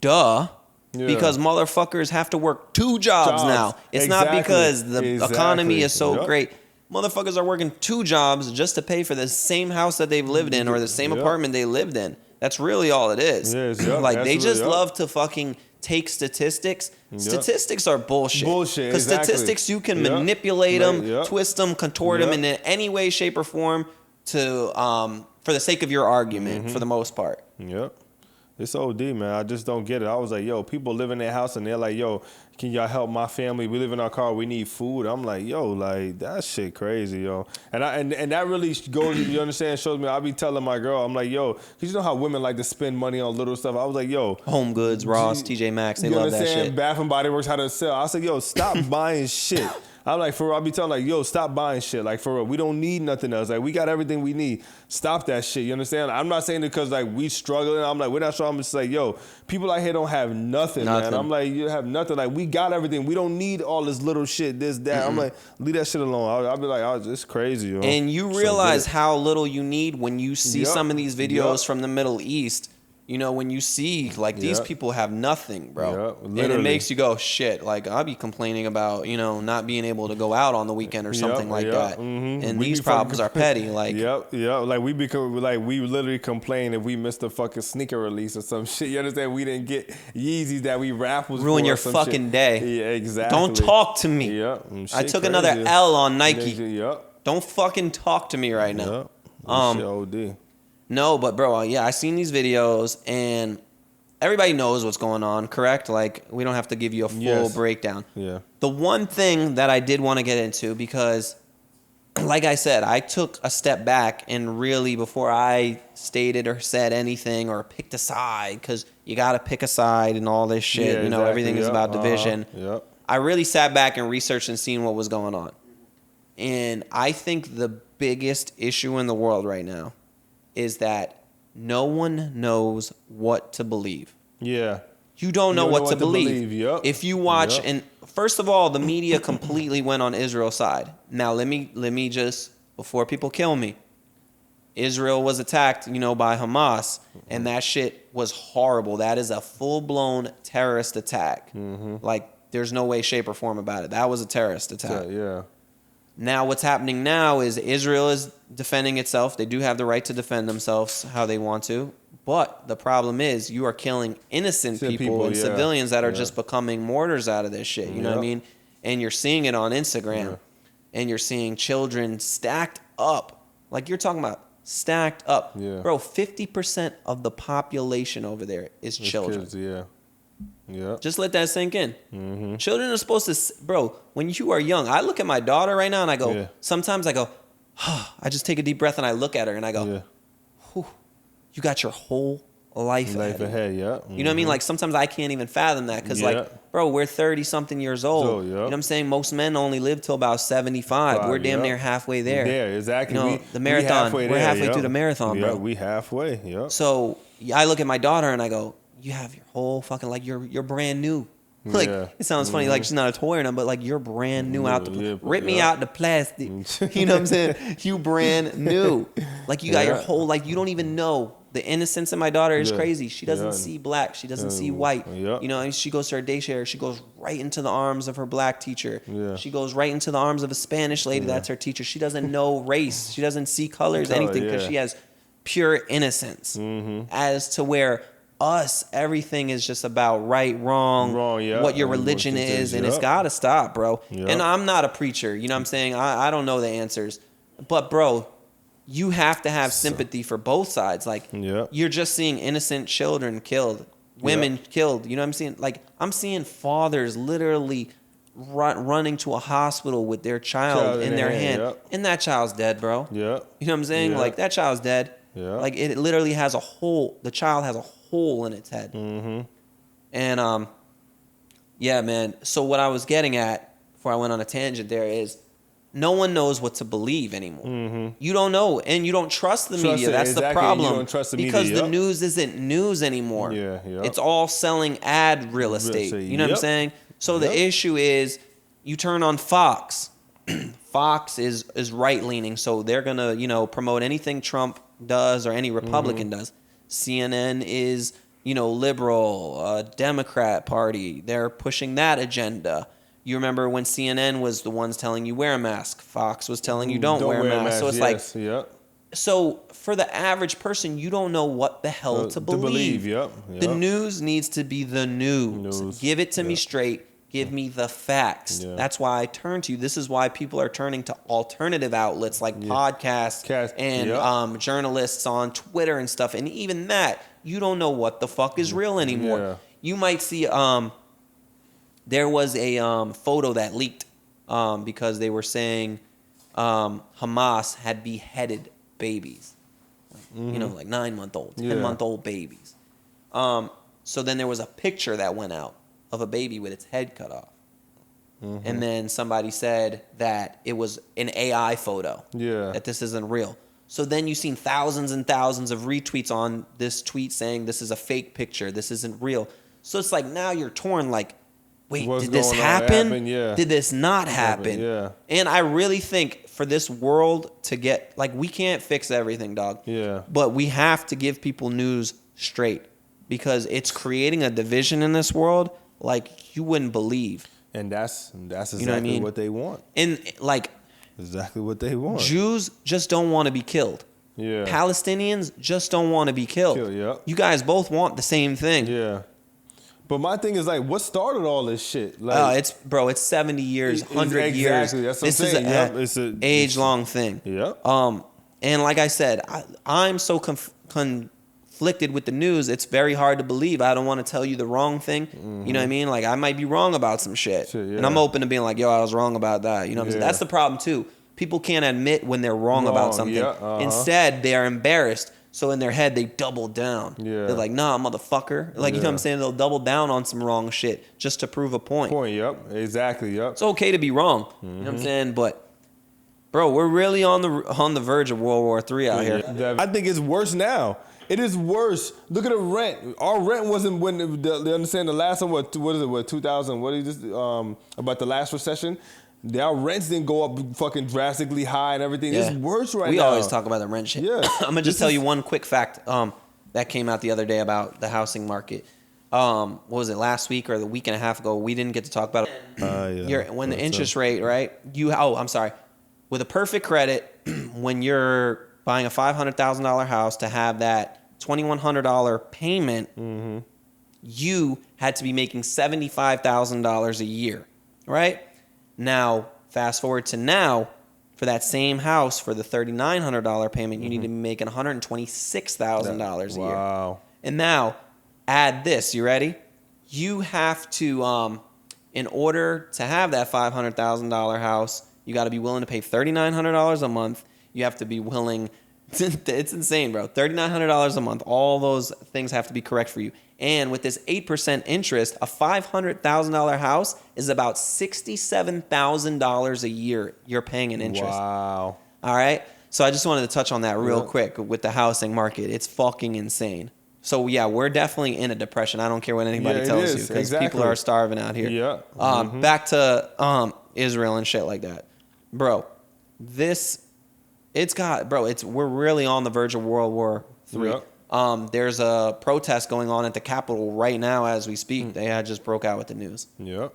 Duh. Yeah. Because motherfuckers have to work 2 jobs now. It's not because the economy is so great. Motherfuckers are working 2 jobs just to pay for the same house that they've lived in or the same apartment they lived in. That's really all it is. Like they just love to fucking take statistics. Statistics are bullshit. Because statistics, you can manipulate them, twist them, contort them in any way, shape, or form to for the sake of your argument, for the most part. It's OD, man. I just don't get it. I was like, yo, people live in their house and they're like, yo, can y'all help my family? We live in our car. We need food. I'm like, yo, like that shit crazy, yo. And that really goes, you understand, shows me. I be telling my girl, I'm like, yo, because you know how women like to spend money on little stuff. I was like, yo. Home Goods, Ross, TJ Maxx, they love that shit. Bath and Body Works, how to sell. I said, yo, stop buying shit I'm like, for real, I'll be telling like, yo, stop buying shit. Like, for real, we don't need nothing else. Like, we got everything we need. Stop that shit. You understand? I'm not saying it because like we struggling. I'm like, we're not sure. I'm just like, yo, people out here don't have nothing, man. I'm like, you have nothing. Like, we got everything. We don't need all this little shit, this, that. I'm like, leave that shit alone. I'll be like, oh, it's crazy, yo. And you realize how little you need when you see some of these videos from the Middle East. You know, when you see, like, these people have nothing, bro. And it makes you go, shit, like, I'll be complaining about, you know, not being able to go out on the weekend or something like that. And these problems are petty, like. Like, we literally complain if we missed a fucking sneaker release or some shit. You understand? We didn't get Yeezys that we raffles ruin for your fucking day. Yeah, exactly. Don't talk to me. I took another L on Nike. Don't fucking talk to me right now. Shit OD. No, but bro, I seen these videos and everybody knows what's going on, correct? Like, we don't have to give you a full breakdown. Yeah. The one thing that I did want to get into, because like I said, I took a step back and really, before I stated or said anything or picked a side, because you got to pick a side and all this shit, you know, everything is about division. I really sat back and researched and seen what was going on. And I think the biggest issue in the world right now is that no one knows what to believe. Yeah. You don't know what to believe. If you watch, and first of all, the media completely went on Israel's side. Now, let me just, before people kill me, Israel was attacked, you know, by Hamas, and that shit was horrible. That is a full-blown terrorist attack. Like, there's no way, shape, or form about it. That was a terrorist attack. Now, what's happening now is Israel is defending itself. They do have the right to defend themselves how they want to. But the problem is you are killing innocent people and civilians that are just becoming martyrs out of this shit. You know what I mean? And you're seeing it on Instagram. And you're seeing children stacked up. Like, you're talking about stacked up. Bro, 50% of the population over there is children. Kids, Just let that sink in. Children are supposed to, bro, when you are young, I look at my daughter right now and I go, sometimes I go, I just take a deep breath and I look at her and I go, whew, you got your whole life ahead. You know what I mean? Like, sometimes I can't even fathom that because, like, bro, we're 30-something years old. You know what I'm saying? Most men only live till about 75. We're damn near halfway there. Yeah, exactly. You know, the marathon, we're halfway through the marathon, bro. We halfway, So I look at my daughter and I go, you have your whole fucking, like, you're brand new. Like, it sounds funny, like, she's not a toy or nothing, but, like, you're brand new out the, rip me out the plastic. You know what I'm saying? You brand new. Like, you got your whole, like, you don't even know. The innocence in my daughter is crazy. She doesn't see black. She doesn't see white. You know, and she goes to her daycare. She goes right into the arms of her black teacher. She goes right into the arms of a Spanish lady that's her teacher. She doesn't know race. She doesn't see colors, anything, because she has pure innocence. As to where us, everything is just about right, wrong, what your religion is, and it's got to stop, bro. And I'm not a preacher. You know what I'm saying? I don't know the answers. But, bro, you have to have sympathy for both sides. Like, you're just seeing innocent children killed, women killed. You know what I'm saying? Like, I'm seeing fathers literally running to a hospital with their child in their hand. And that child's dead, bro. You know what I'm saying? Like, that child's dead. Like, it literally has a hole. The child has a hole in its head. And, yeah, man. So what I was getting at before I went on a tangent there is, no one knows what to believe anymore. You don't know, and you don't trust the media. That's the problem. You don't trust the media. Because the news isn't news anymore. It's all selling ad real estate. You know what I'm saying? So the issue is, you turn on Fox. Fox is right-leaning, so they're going to, you know, promote anything Trump does or any Republican does. CNN is, you know, liberal, Democrat Party. They're pushing that agenda. You remember when CNN was the ones telling you wear a mask. Fox was telling you don't wear a mask. So it's like, so for the average person, you don't know what the hell to believe. The news needs to be the news. Give it to me straight. Give me the facts. That's why I turn to you. This is why people are turning to alternative outlets like podcasts and journalists on Twitter and stuff. And even that, you don't know what the fuck is real anymore. You might see... there was a photo that leaked because they were saying Hamas had beheaded babies. You know, like 9-month-old, 10-month-old babies. So then there was a picture that went out of a baby with its head cut off. and then somebody said that it was an AI photo. Yeah. That this isn't real. So then you've seen thousands and thousands of retweets on this tweet saying this is a fake picture. This isn't real. So it's like now you're torn. Like, wait, did this happen? Yeah. Did this not happen? Yeah. And I really think for this world to get, like, we can't fix everything, dog. Yeah. But we have to give people news straight because it's creating a division in this world like you wouldn't believe. And that's exactly You know what I mean? what they want. And like Exactly what they want. Jews just don't want to be killed. Yeah. Palestinians just don't want to be killed. Yeah. You guys both want the same thing. Yeah. But my thing is like, what started all this shit? Like, it's 70 years, 100 years. Exactly. That's what This I'm is saying. it's an age-long thing. Yeah. And like I said, I'm so conflicted with the news. It's very hard to believe. I don't want to tell you the wrong thing. You know what I mean? Like I might be wrong about some shit. And I'm open to being like, yo, I was wrong about that. You know what I'm saying? That's the problem too. People can't admit when they're wrong about something. Yeah, Instead, they are embarrassed. So in their head, they double down. Yeah. They're like, nah, motherfucker. Like, you know what I'm saying? They'll double down on some wrong shit just to prove a point. Yep. Exactly. Yep. It's okay to be wrong. You know what I'm saying? But, bro, we're really on the verge of World War III out here. I think it's worse now. It is worse. Look at the rent. Our rent wasn't when they understand the last one. What is it? What 2000? What is this? About the last recession. Our rents didn't go up fucking drastically high and everything. Yeah. It's worse right now. We always talk about the rent shit. Yeah. I'm gonna just tell you one quick fact that came out the other day about the housing market. What was it, last week or the week and a half ago? We didn't get to talk about it. When the interest rate, right? I'm sorry. With a perfect credit, when you're buying a $500,000 house to have that $2,100 payment, you had to be making $75,000 a year, right? Now, fast forward to now, for that same house, for the $3,900 payment, you need to be making $126,000 a year. Wow. And now, add this. You ready? You have to, in order to have that $500,000 house, you got to be willing to pay $3,900 a month. You have to be willing. It's insane, bro. $3,900 a month. All those things have to be correct for you. And with this 8% interest, a $500,000 house is about $67,000 a year you're paying in interest. Wow. All right? So I just wanted to touch on that real quick with the housing market. It's fucking insane. So, yeah, we're definitely in a depression. I don't care what anybody tells you because people are starving out here. Yeah. Back to Israel and shit like that. Bro, we're really on the verge of World War III. Yep. There's a protest going on at the Capitol right now as we speak. They had just broke out with the news. Yep.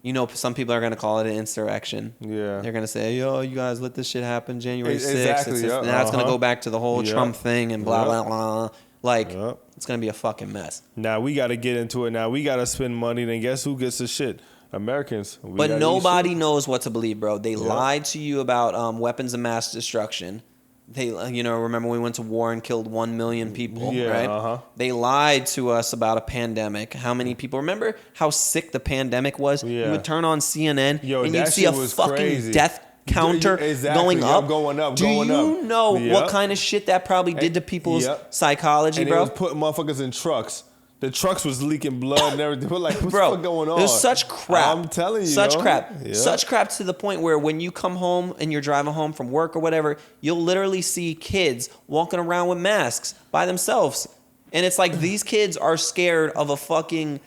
You know, some people are going to call it an insurrection. Yeah. They're going to say, yo, you guys let this shit happen January 6th. Exactly, Now it's going to go back to the whole Trump thing and blah, blah, blah. Like, it's going to be a fucking mess. Now we got to get into it. Now we got to spend money. Then guess who gets the shit? Americans. But nobody knows what to believe, bro. They lied to you about weapons of mass destruction. They, remember we went to war and killed 1 million people, right? They lied to us about a pandemic. How many people? Remember how sick the pandemic was? Yeah. You would turn on CNN and you'd see a fucking crazy. death counter going up. Going up. Do you know what kind of shit that probably did to people's psychology, and bro? And it was putting motherfuckers in trucks. The trucks was leaking blood and everything. We're like, what's the fuck going on? There's such crap. I'm telling you. Such crap. Yeah. Such crap to the point where when you come home and you're driving home from work or whatever, you'll literally see kids walking around with masks by themselves. And it's like these kids are scared of a fucking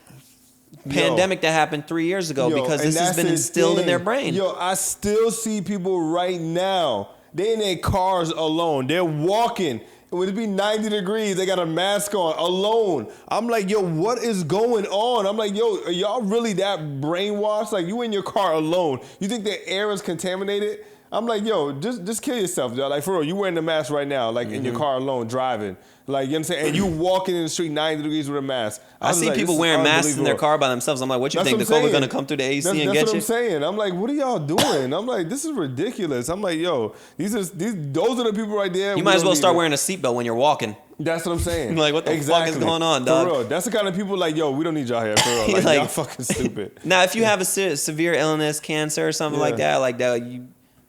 pandemic that happened 3 years ago because this has been instilled in their brain. I still see people right now. They in their cars alone. They're walking. It would be 90 degrees. They got a mask on alone. I'm like, yo, what is going on? I'm like, yo, are y'all really that brainwashed? Like, you in your car alone. You think the air is contaminated? I'm like, yo, just kill yourself, y'all. Like, for real, you wearing the mask right now, like in your car alone, driving. Like, you know what I'm saying? And you walking in the street 90 degrees with a mask. I see people wearing masks in their car by themselves. I'm like, what you think? The COVID going to come through the AC and get you? That's what I'm saying. I'm like, what are y'all doing? I'm like, this is ridiculous. I'm like, yo, those are the people right there. You might as well start wearing a seatbelt when you're walking. That's what I'm saying. Like, what the fuck is going on, dog? For real. That's the kind of people like, yo, we don't need y'all here, for real. Like, y'all fucking stupid. Now, if you have a severe illness, cancer or something like that,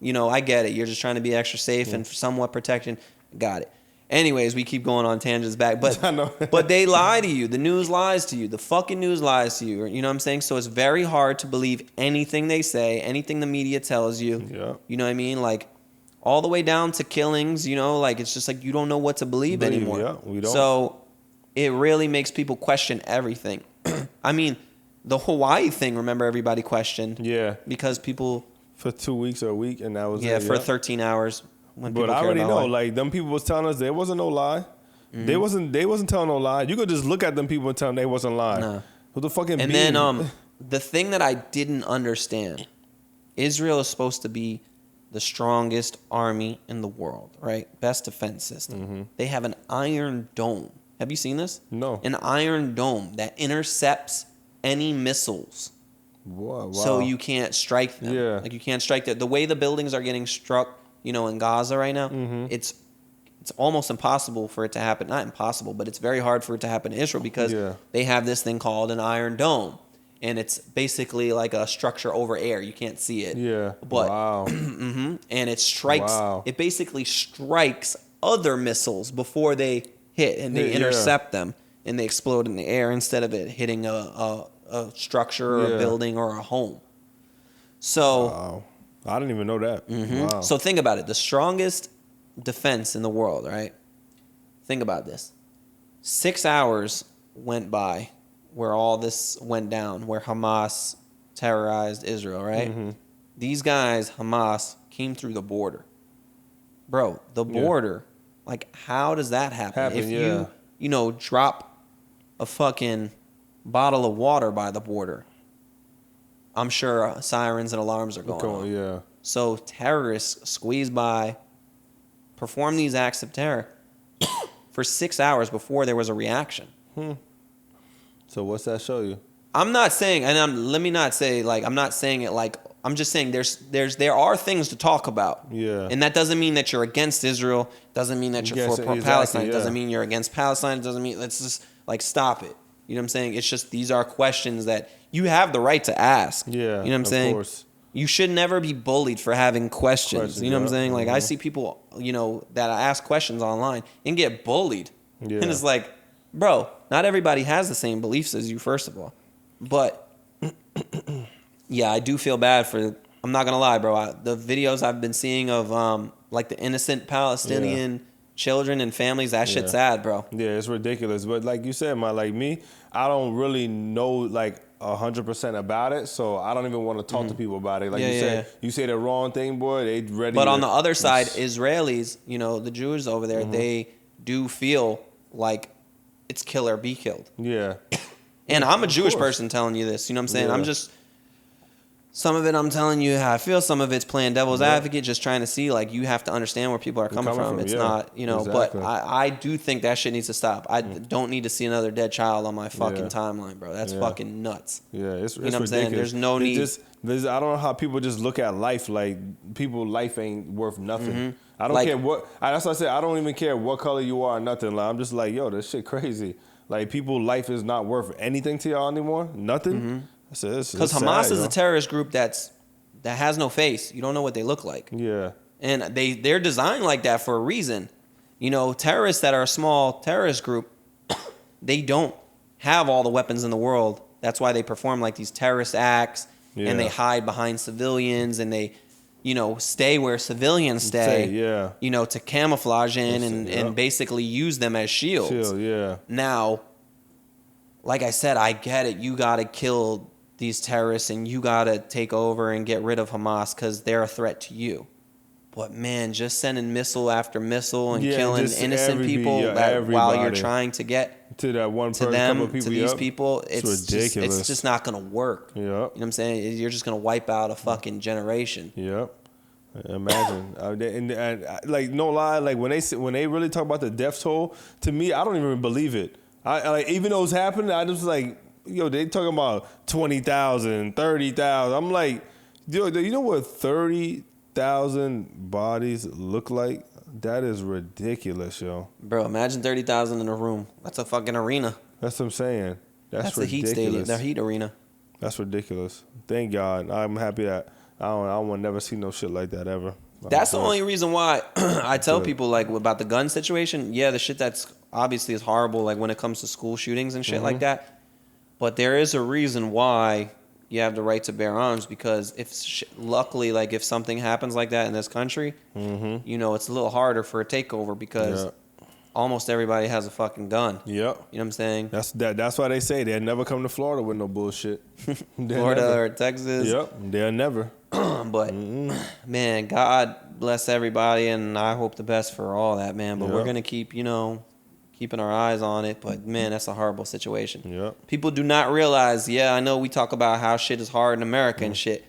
you know, I get it. You're just trying to be extra safe and somewhat protected. Got it. Anyways, we keep going on tangents back, but I know. but they lie to you. The news lies to you. The fucking news lies to you. You know what I'm saying? So it's very hard to believe anything they say, anything the media tells you. Yeah. You know what I mean? Like all the way down to killings. You know, like it's just like you don't know what to believe anymore. Yeah, we don't. So it really makes people question everything. I mean, the Hawaii thing. Remember, everybody questioned. Yeah. Because people For 2 weeks or a week, and that was yeah it, for 13 hours. But I already know, like them people was telling us there wasn't no lie. Mm-hmm. They wasn't telling no lie. You could just look at them people and tell them they wasn't lying. Nah. Who the fucking and then the thing that I didn't understand, Israel is supposed to be the strongest army in the world, right? Best defense system. Mm-hmm. They have an iron dome. Have you seen this? No. An iron dome that intercepts any missiles. Wow. So you can't strike them. Yeah. Like you can't strike them. The way the buildings are getting struck, you know, in Gaza right now, mm-hmm. it's almost impossible for it to happen. Not impossible, but it's very hard for it to happen in Israel because they have this thing called an iron dome. And it's basically like a structure over air. You can't see it. Yeah. But, wow. Mm-hmm, and it strikes, it basically strikes other missiles before they hit and they intercept them and they explode in the air instead of it hitting a structure or a building or a home. So wow. I didn't even know that. Mm-hmm. Wow. So think about it. The strongest defense in the world, right? Think about this. 6 hours went by where all this went down, where Hamas terrorized Israel, right? Mm-hmm. These guys, Hamas, came through the border. Bro, the border, like how does that happen? If you know, drop a fucking bottle of water by the border, I'm sure sirens and alarms are going on. Yeah. So terrorists squeeze by, perform these acts of terror for 6 hours before there was a reaction. So what's that show you? I'm not saying, and let me not say like I'm not saying it like I'm just saying there are things to talk about. Yeah. And that doesn't mean that you're against Israel. Doesn't mean that you're for Palestine. It doesn't mean you're against Palestine. It doesn't mean let's just like stop it. You know what I'm saying? It's just these are questions that you have the right to ask. Yeah. You know what I'm saying? Course. You should never be bullied for having questions. You know what I'm saying? Like I see people, you know, that ask questions online and get bullied. Yeah. And it's like, bro, not everybody has the same beliefs as you, first of all. But yeah, I do feel bad for. I'm not gonna lie, bro. The videos I've been seeing of like the innocent Palestinian children and families, that shit's sad, bro. Yeah, it's ridiculous. But like you said, like me, I don't really know like 100% about it, so I don't even want to talk to people about it. Like you said, you say the wrong thing, boy, they ready. But on the other side, Israelis, you know, the Jews over there, they do feel like it's kill or be killed. Yeah. And I'm a Jewish person telling you this. You know what I'm saying? I'm just. Some of it I'm telling you how I feel. Some of it's playing devil's advocate, just trying to see, like, you have to understand where people are coming from. It's not, you know, exactly. But I do think that shit needs to stop. I don't need to see another dead child on my fucking timeline, bro. That's fucking nuts. Yeah, it's you know ridiculous. What I'm saying? There's no need. I don't know how people just look at life like life ain't worth nothing. I don't care what. That's what I said. I don't even care what color you are or nothing. Like, I'm just like, yo, this shit crazy. Like, people's life is not worth anything to y'all anymore. Nothing. Because Hamas is a terrorist group that has no face. You don't know what they look like. Yeah. And they're designed like that for a reason. You know, terrorists that are a small terrorist group, they don't have all the weapons in the world. That's why they perform like these terrorist acts and they hide behind civilians and they, you know, stay where civilians stay. You know, to camouflage in and basically use them as shields. Now, like I said, I get it. You got to kill these terrorists and you got to take over and get rid of Hamas because they're a threat to you. But man, just sending missile after missile and killing innocent people while you're trying to get to that one person, to them, to these people, it's ridiculous. It's just not going to work. You know what I'm saying? You're just going to wipe out a fucking generation. Imagine. And like, no lie, like when they really talk about the death toll, to me, I don't even believe it. I like, even though it's happening, I just like, yo, they talking about 20,000, 30,000. I'm like, yo, you know what 30,000 bodies look like? That is ridiculous, yo. Bro, imagine 30,000 in a room. That's a fucking arena. That's what I'm saying. That's the Heat stadium, the Heat arena. That's ridiculous. Thank God. I'm happy that I don't want to never see no shit like that ever. That's the only reason why I tell people like about the gun situation. Yeah, the shit that's obviously is horrible, like when it comes to school shootings and shit like that. But there is a reason why you have the right to bear arms, because luckily, like if something happens like that in this country, you know, it's a little harder for a takeover because almost everybody has a fucking gun. Yep. You know what I'm saying? That's why they say they'll never come to Florida with no bullshit. Florida or Texas. Yep, they'll never. But man, God bless everybody, and I hope the best for all that, man. But we're gonna keep, you know, keeping our eyes on it. But man, that's a horrible situation. Yep. People do not realize. Yeah, I know we talk about how shit is hard in America and shit,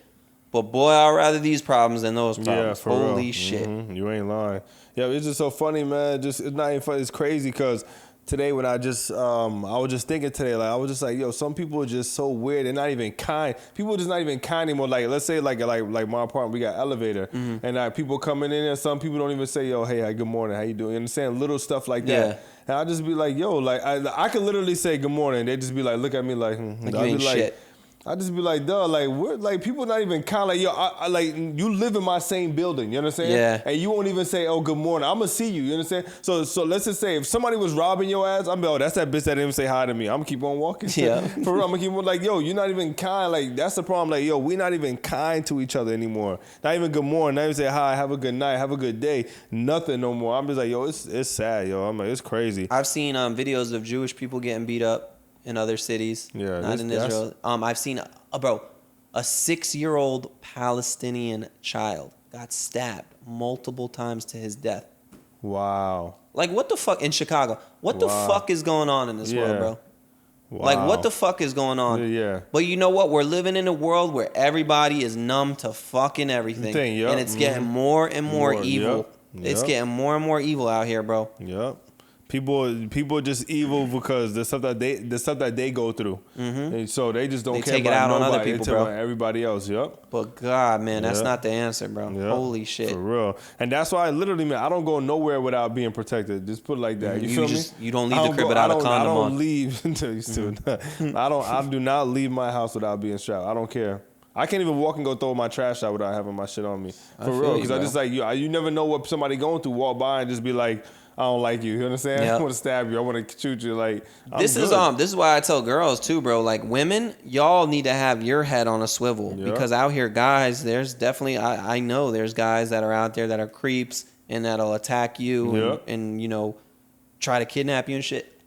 but boy, I'd rather these problems than those problems. Yeah, Holy real. shit. You ain't lying. Yeah, it's just so funny, man. Just it's not even funny. It's crazy because today when I just I was just thinking today, like I was just like, yo, some people are just so weird. They're not even kind. People are just not even kind anymore. Like let's say like my apartment, we got elevator, and people coming in there. Some people don't even say, yo, hey, good morning, how you doing? You understand? Little stuff like that. And I just be like, yo, like I could literally say good morning. They just be like, look at me like, like you ain't shit. I just be like, duh, like we're like people not even kind. Like yo, I like you live in my same building. You understand? Yeah. And you won't even say, oh, good morning. I'm gonna see you. You understand? So let's just say if somebody was robbing your ass, I'm like, oh, that's that bitch that didn't even say hi to me. I'm gonna keep on walking. Yeah. For real, I'm gonna keep on like, yo, you're not even kind. Like that's the problem. Like yo, we're not even kind to each other anymore. Not even good morning. Not even say hi, have a good night, have a good day. Nothing no more. I'm just like, yo, it's sad, yo. I'm like, it's crazy. I've seen videos of Jewish people getting beat up in other cities. Yeah. Not in Israel. I've seen a 6-year-old Palestinian child got stabbed multiple times to his death. Wow. Like, what the fuck? In Chicago. What the fuck is going on in this world, bro? Wow. Like, what the fuck is going on? Yeah. But you know what? We're living in a world where everybody is numb to fucking everything. And it's getting more and more evil. It's getting more and more evil out here, bro. Yep. People just evil because the stuff that they go through, and so they just don't care take about it out nobody. on other people, they bro. About everybody else. Yep. But God, man, that's not the answer, bro. Yep. Holy shit. For real. And that's why literally, man, I don't go nowhere without being protected. Just put it like that. You feel me? You don't leave the crib without a condom on. I don't leave. I do not leave my house without being strapped. I don't care. I can't even walk and go throw my trash out without having my shit on me. For real, because I just like you never know what somebody going through. Walk by and just be like, I don't like you. You understand? Yep. I want to stab you. I want to shoot you. Like this is why I tell girls too, bro. Like women, y'all need to have your head on a swivel because out here, guys, there's definitely I know there's guys that are out there that are creeps and that'll attack you and you know try to kidnap you and shit.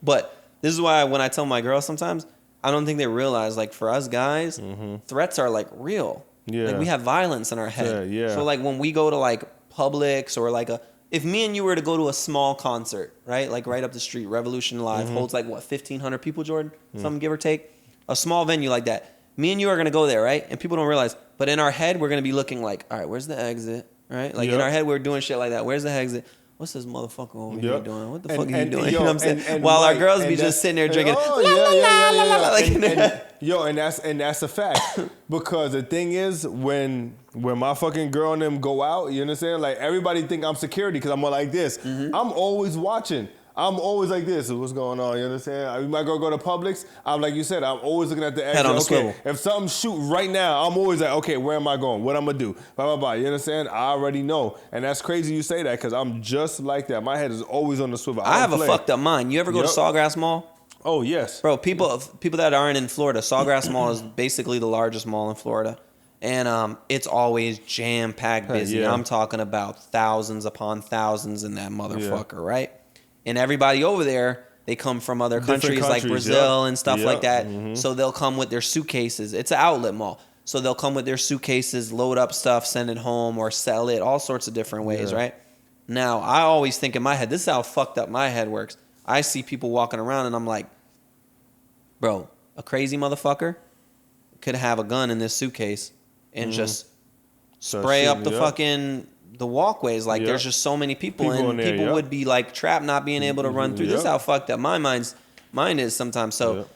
But this is why when I tell my girls sometimes, I don't think they realize like for us guys, threats are like real. Yeah. Like we have violence in our head. Yeah. So like when we go to like Publix or like if me and you were to go to a small concert, right? Like right up the street, Revolution Live holds like what, 1,500 people, Jordan? Something give or take. A small venue like that. Me and you are going to go there, right? And people don't realize. But in our head, we're going to be looking like, all right, where's the exit? Right? Like in our head, we're doing shit like that. Where's the exit? What's this motherfucker over here doing? What the fuck are you doing? You know what I'm saying? While our girls be just sitting there drinking. And that's a fact. Because the thing is, when my fucking girl and them go out, you understand? Like everybody think I'm security because I'm like this. I'm always watching. I'm always like this. What's going on? You understand? We might go to Publix. I'm like you said. I'm always looking at the exit. Head on the swivel. If something shoot right now, I'm always like, okay, where am I going? What I'm gonna do? Blah blah blah. You understand? I already know, and that's crazy you say that because I'm just like that. My head is always on the swivel. I have a fucked up mind. You ever go to Sawgrass Mall? Oh yes, bro. People that aren't in Florida, Sawgrass Mall is basically the largest mall in Florida. And it's always jam-packed busy. Yeah. I'm talking about thousands upon thousands in that motherfucker, right? And everybody over there, they come from other countries like Brazil and stuff like that. So they'll come with their suitcases. It's an outlet mall. So they'll come with their suitcases, load up stuff, send it home, or sell it, all sorts of different ways, right? Now, I always think in my head, this is how fucked up my head works. I see people walking around and I'm like, bro, a crazy motherfucker could have a gun in this suitcase and just spray up the fucking the walkways. Like there's just so many people and there, people would be like trapped not being able to run through. This is how fucked up my mind is sometimes. So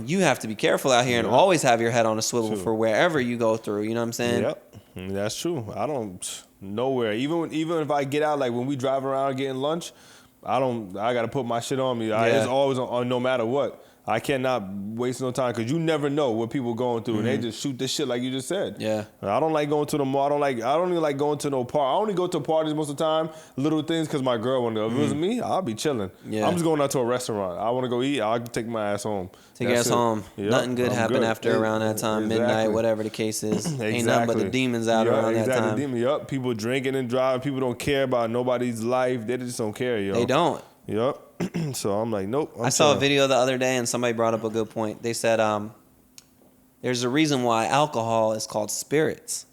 you have to be careful out here and always have your head on a swivel for wherever you go through. You know what I'm saying? Yep, that's true. I don't nowhere. Even if I get out, like when we drive around getting lunch, I gotta put my shit on me. It's always on no matter what. I cannot waste no time because you never know what people going through, and they just shoot this shit like you just said. Yeah. I don't like going to the mall. I don't even like going to no party. I only go to parties most of the time, little things, because my girl want to go. If it was me, I'll be chilling. Yeah. I'm just going out to a restaurant. I want to go eat. I'll take my ass home. Take your ass home. Yep. Nothing good happened after around that time, midnight, whatever the case is. Ain't nothing but the demons out around that time. Yup. People drinking and driving. People don't care about nobody's life. They just don't care, yo. They don't. Yup. So I'm like, nope. I saw a video the other day and somebody brought up a good point. They said there's a reason why alcohol is called spirits.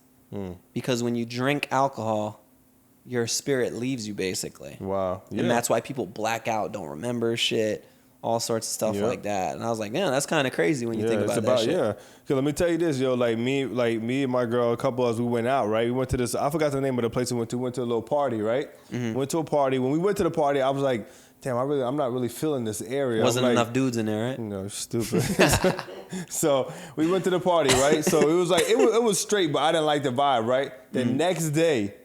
Because when you drink alcohol, your spirit leaves you basically. Wow. Yeah. And that's why people black out, don't remember shit, all sorts of stuff like that. And I was like, man, that's kind of crazy when you think about that shit. Yeah. Because let me tell you this, yo, like me and my girl, a couple of us, we went out, right? We went to this, I forgot the name of the place we went to. We went to a little party, right? Went to a party. When we went to the party, I was like, damn, I'm not really feeling this area. Wasn't enough dudes in there, right? No, stupid. So we went to the party, right? So it was like, it was straight, but I didn't like the vibe, right? The next day,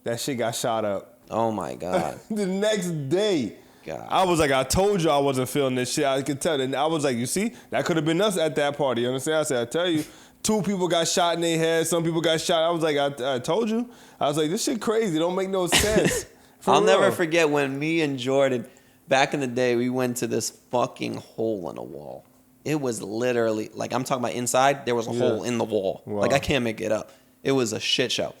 that shit got shot up. Oh my God. The next day. God. I was like, I told you I wasn't feeling this shit. I could tell. And I was like, you see, that could have been us at that party. You understand? I said, I tell you, 2 people got shot in their head. Some people got shot. I was like, I told you. I was like, this shit crazy. It don't make no sense. I'll never forget when me and Jordan, back in the day, we went to this fucking hole in a wall. It was literally, like, I'm talking about inside, there was a hole in the wall. Wow. Like, I can't make it up. It was a shit show.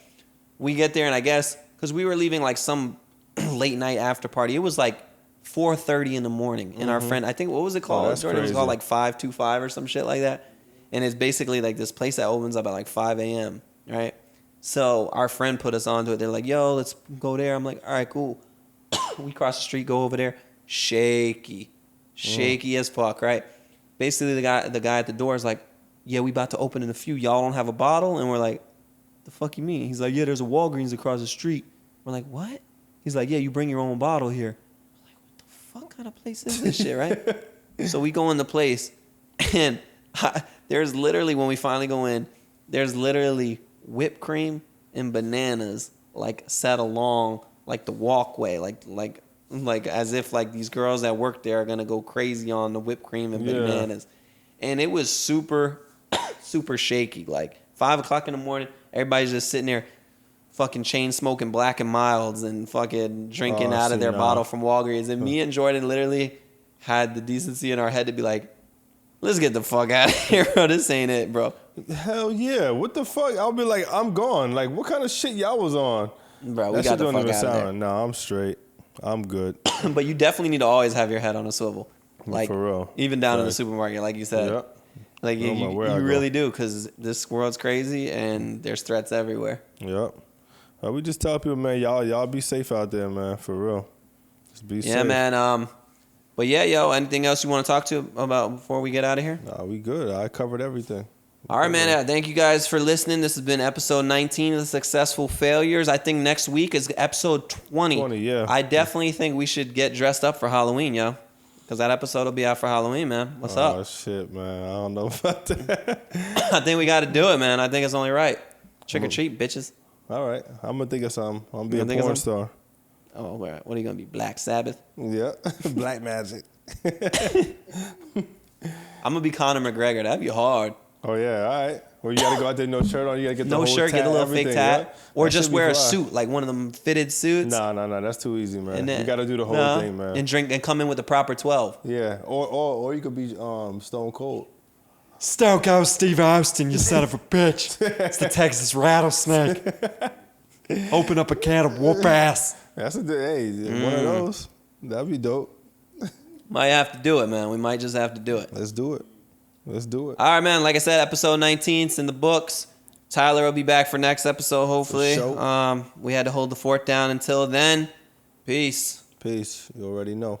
We get there, and I guess, because we were leaving, like, some late night after party. It was, like, 4:30 in the morning. And our friend, I think, what was it called? Jordan, it was called, like, 525 or some shit like that. And it's basically, like, this place that opens up at, like, 5 a.m., right? So our friend put us onto it. They're like, yo, let's go there. I'm like, all right, cool. We cross the street, go over there. Shaky as fuck, right? Basically, the guy at the door is like, yeah, we about to open in a few. Y'all don't have a bottle? And we're like, the fuck you mean? He's like, yeah, there's a Walgreens across the street. We're like, what? He's like, yeah, you bring your own bottle here. We're like, what the fuck kind of place is this shit, right? So we go in the place, and there's literally, when we finally go in, there's literally whipped cream and bananas, like, set along, like, the walkway, like as if, like, these girls that work there are gonna go crazy on the whipped cream and bananas. And it was super, super shaky. Like, 5 o'clock in the morning, everybody's just sitting there fucking chain smoking Black and Milds and fucking drinking out of their bottle from Walgreens. And me and Jordan literally had the decency in our head to be like, let's get the fuck out of here, bro. This ain't it, bro. Hell yeah. What the fuck? I'll be like, I'm gone. Like, what kind of shit y'all was on? Bro, we got the fuck out of there. No, I'm straight. I'm good. But you definitely need to always have your head on a swivel. Like, for real. Even down in the supermarket, like you said. Yep. Like, you really do, because this world's crazy and there's threats everywhere. Yep. We just tell people, man, y'all be safe out there, man, for real. Just be safe. Yeah, man. But yeah, yo, anything else you want to talk to about before we get out of here? Nah, we good. I covered everything. All right, man. Thank you guys for listening. This has been episode 19 of the Successful Failures. I think next week is episode 20. 20, yeah. I definitely think we should get dressed up for Halloween, yo. Because that episode will be out for Halloween, man. What's up? Oh, shit, man. I don't know about that. I think we got to do it, man. I think it's only right. Trick or treat, bitches. All right. I'm going to think of something. I'm going to be a porn star. Oh, all right. What are you going to be, Black Sabbath? Yeah. Black Magic. I'm going to be Conor McGregor. That'd be hard. Oh, yeah. All right. Well, you got to go out there, no shirt on. You got to get the whole shirt, tat, get a little fake tat. Yeah? Or just wear a suit, like one of them fitted suits. No. That's too easy, man. Then, you got to do the whole thing, man. And drink and come in with the proper 12. Yeah. Or you could be Stone Cold. Stone Cold Steve Austin, you son of a bitch. It's the Texas rattlesnake. Open up a can of whoop ass. That's one of those. That'd be dope. Might have to do it, man. We might just have to do it. Let's do it. All right, man. Like I said, episode 19 is in the books. Tyler will be back for next episode, hopefully. For sure. We had to hold the fort down until then. Peace. You already know.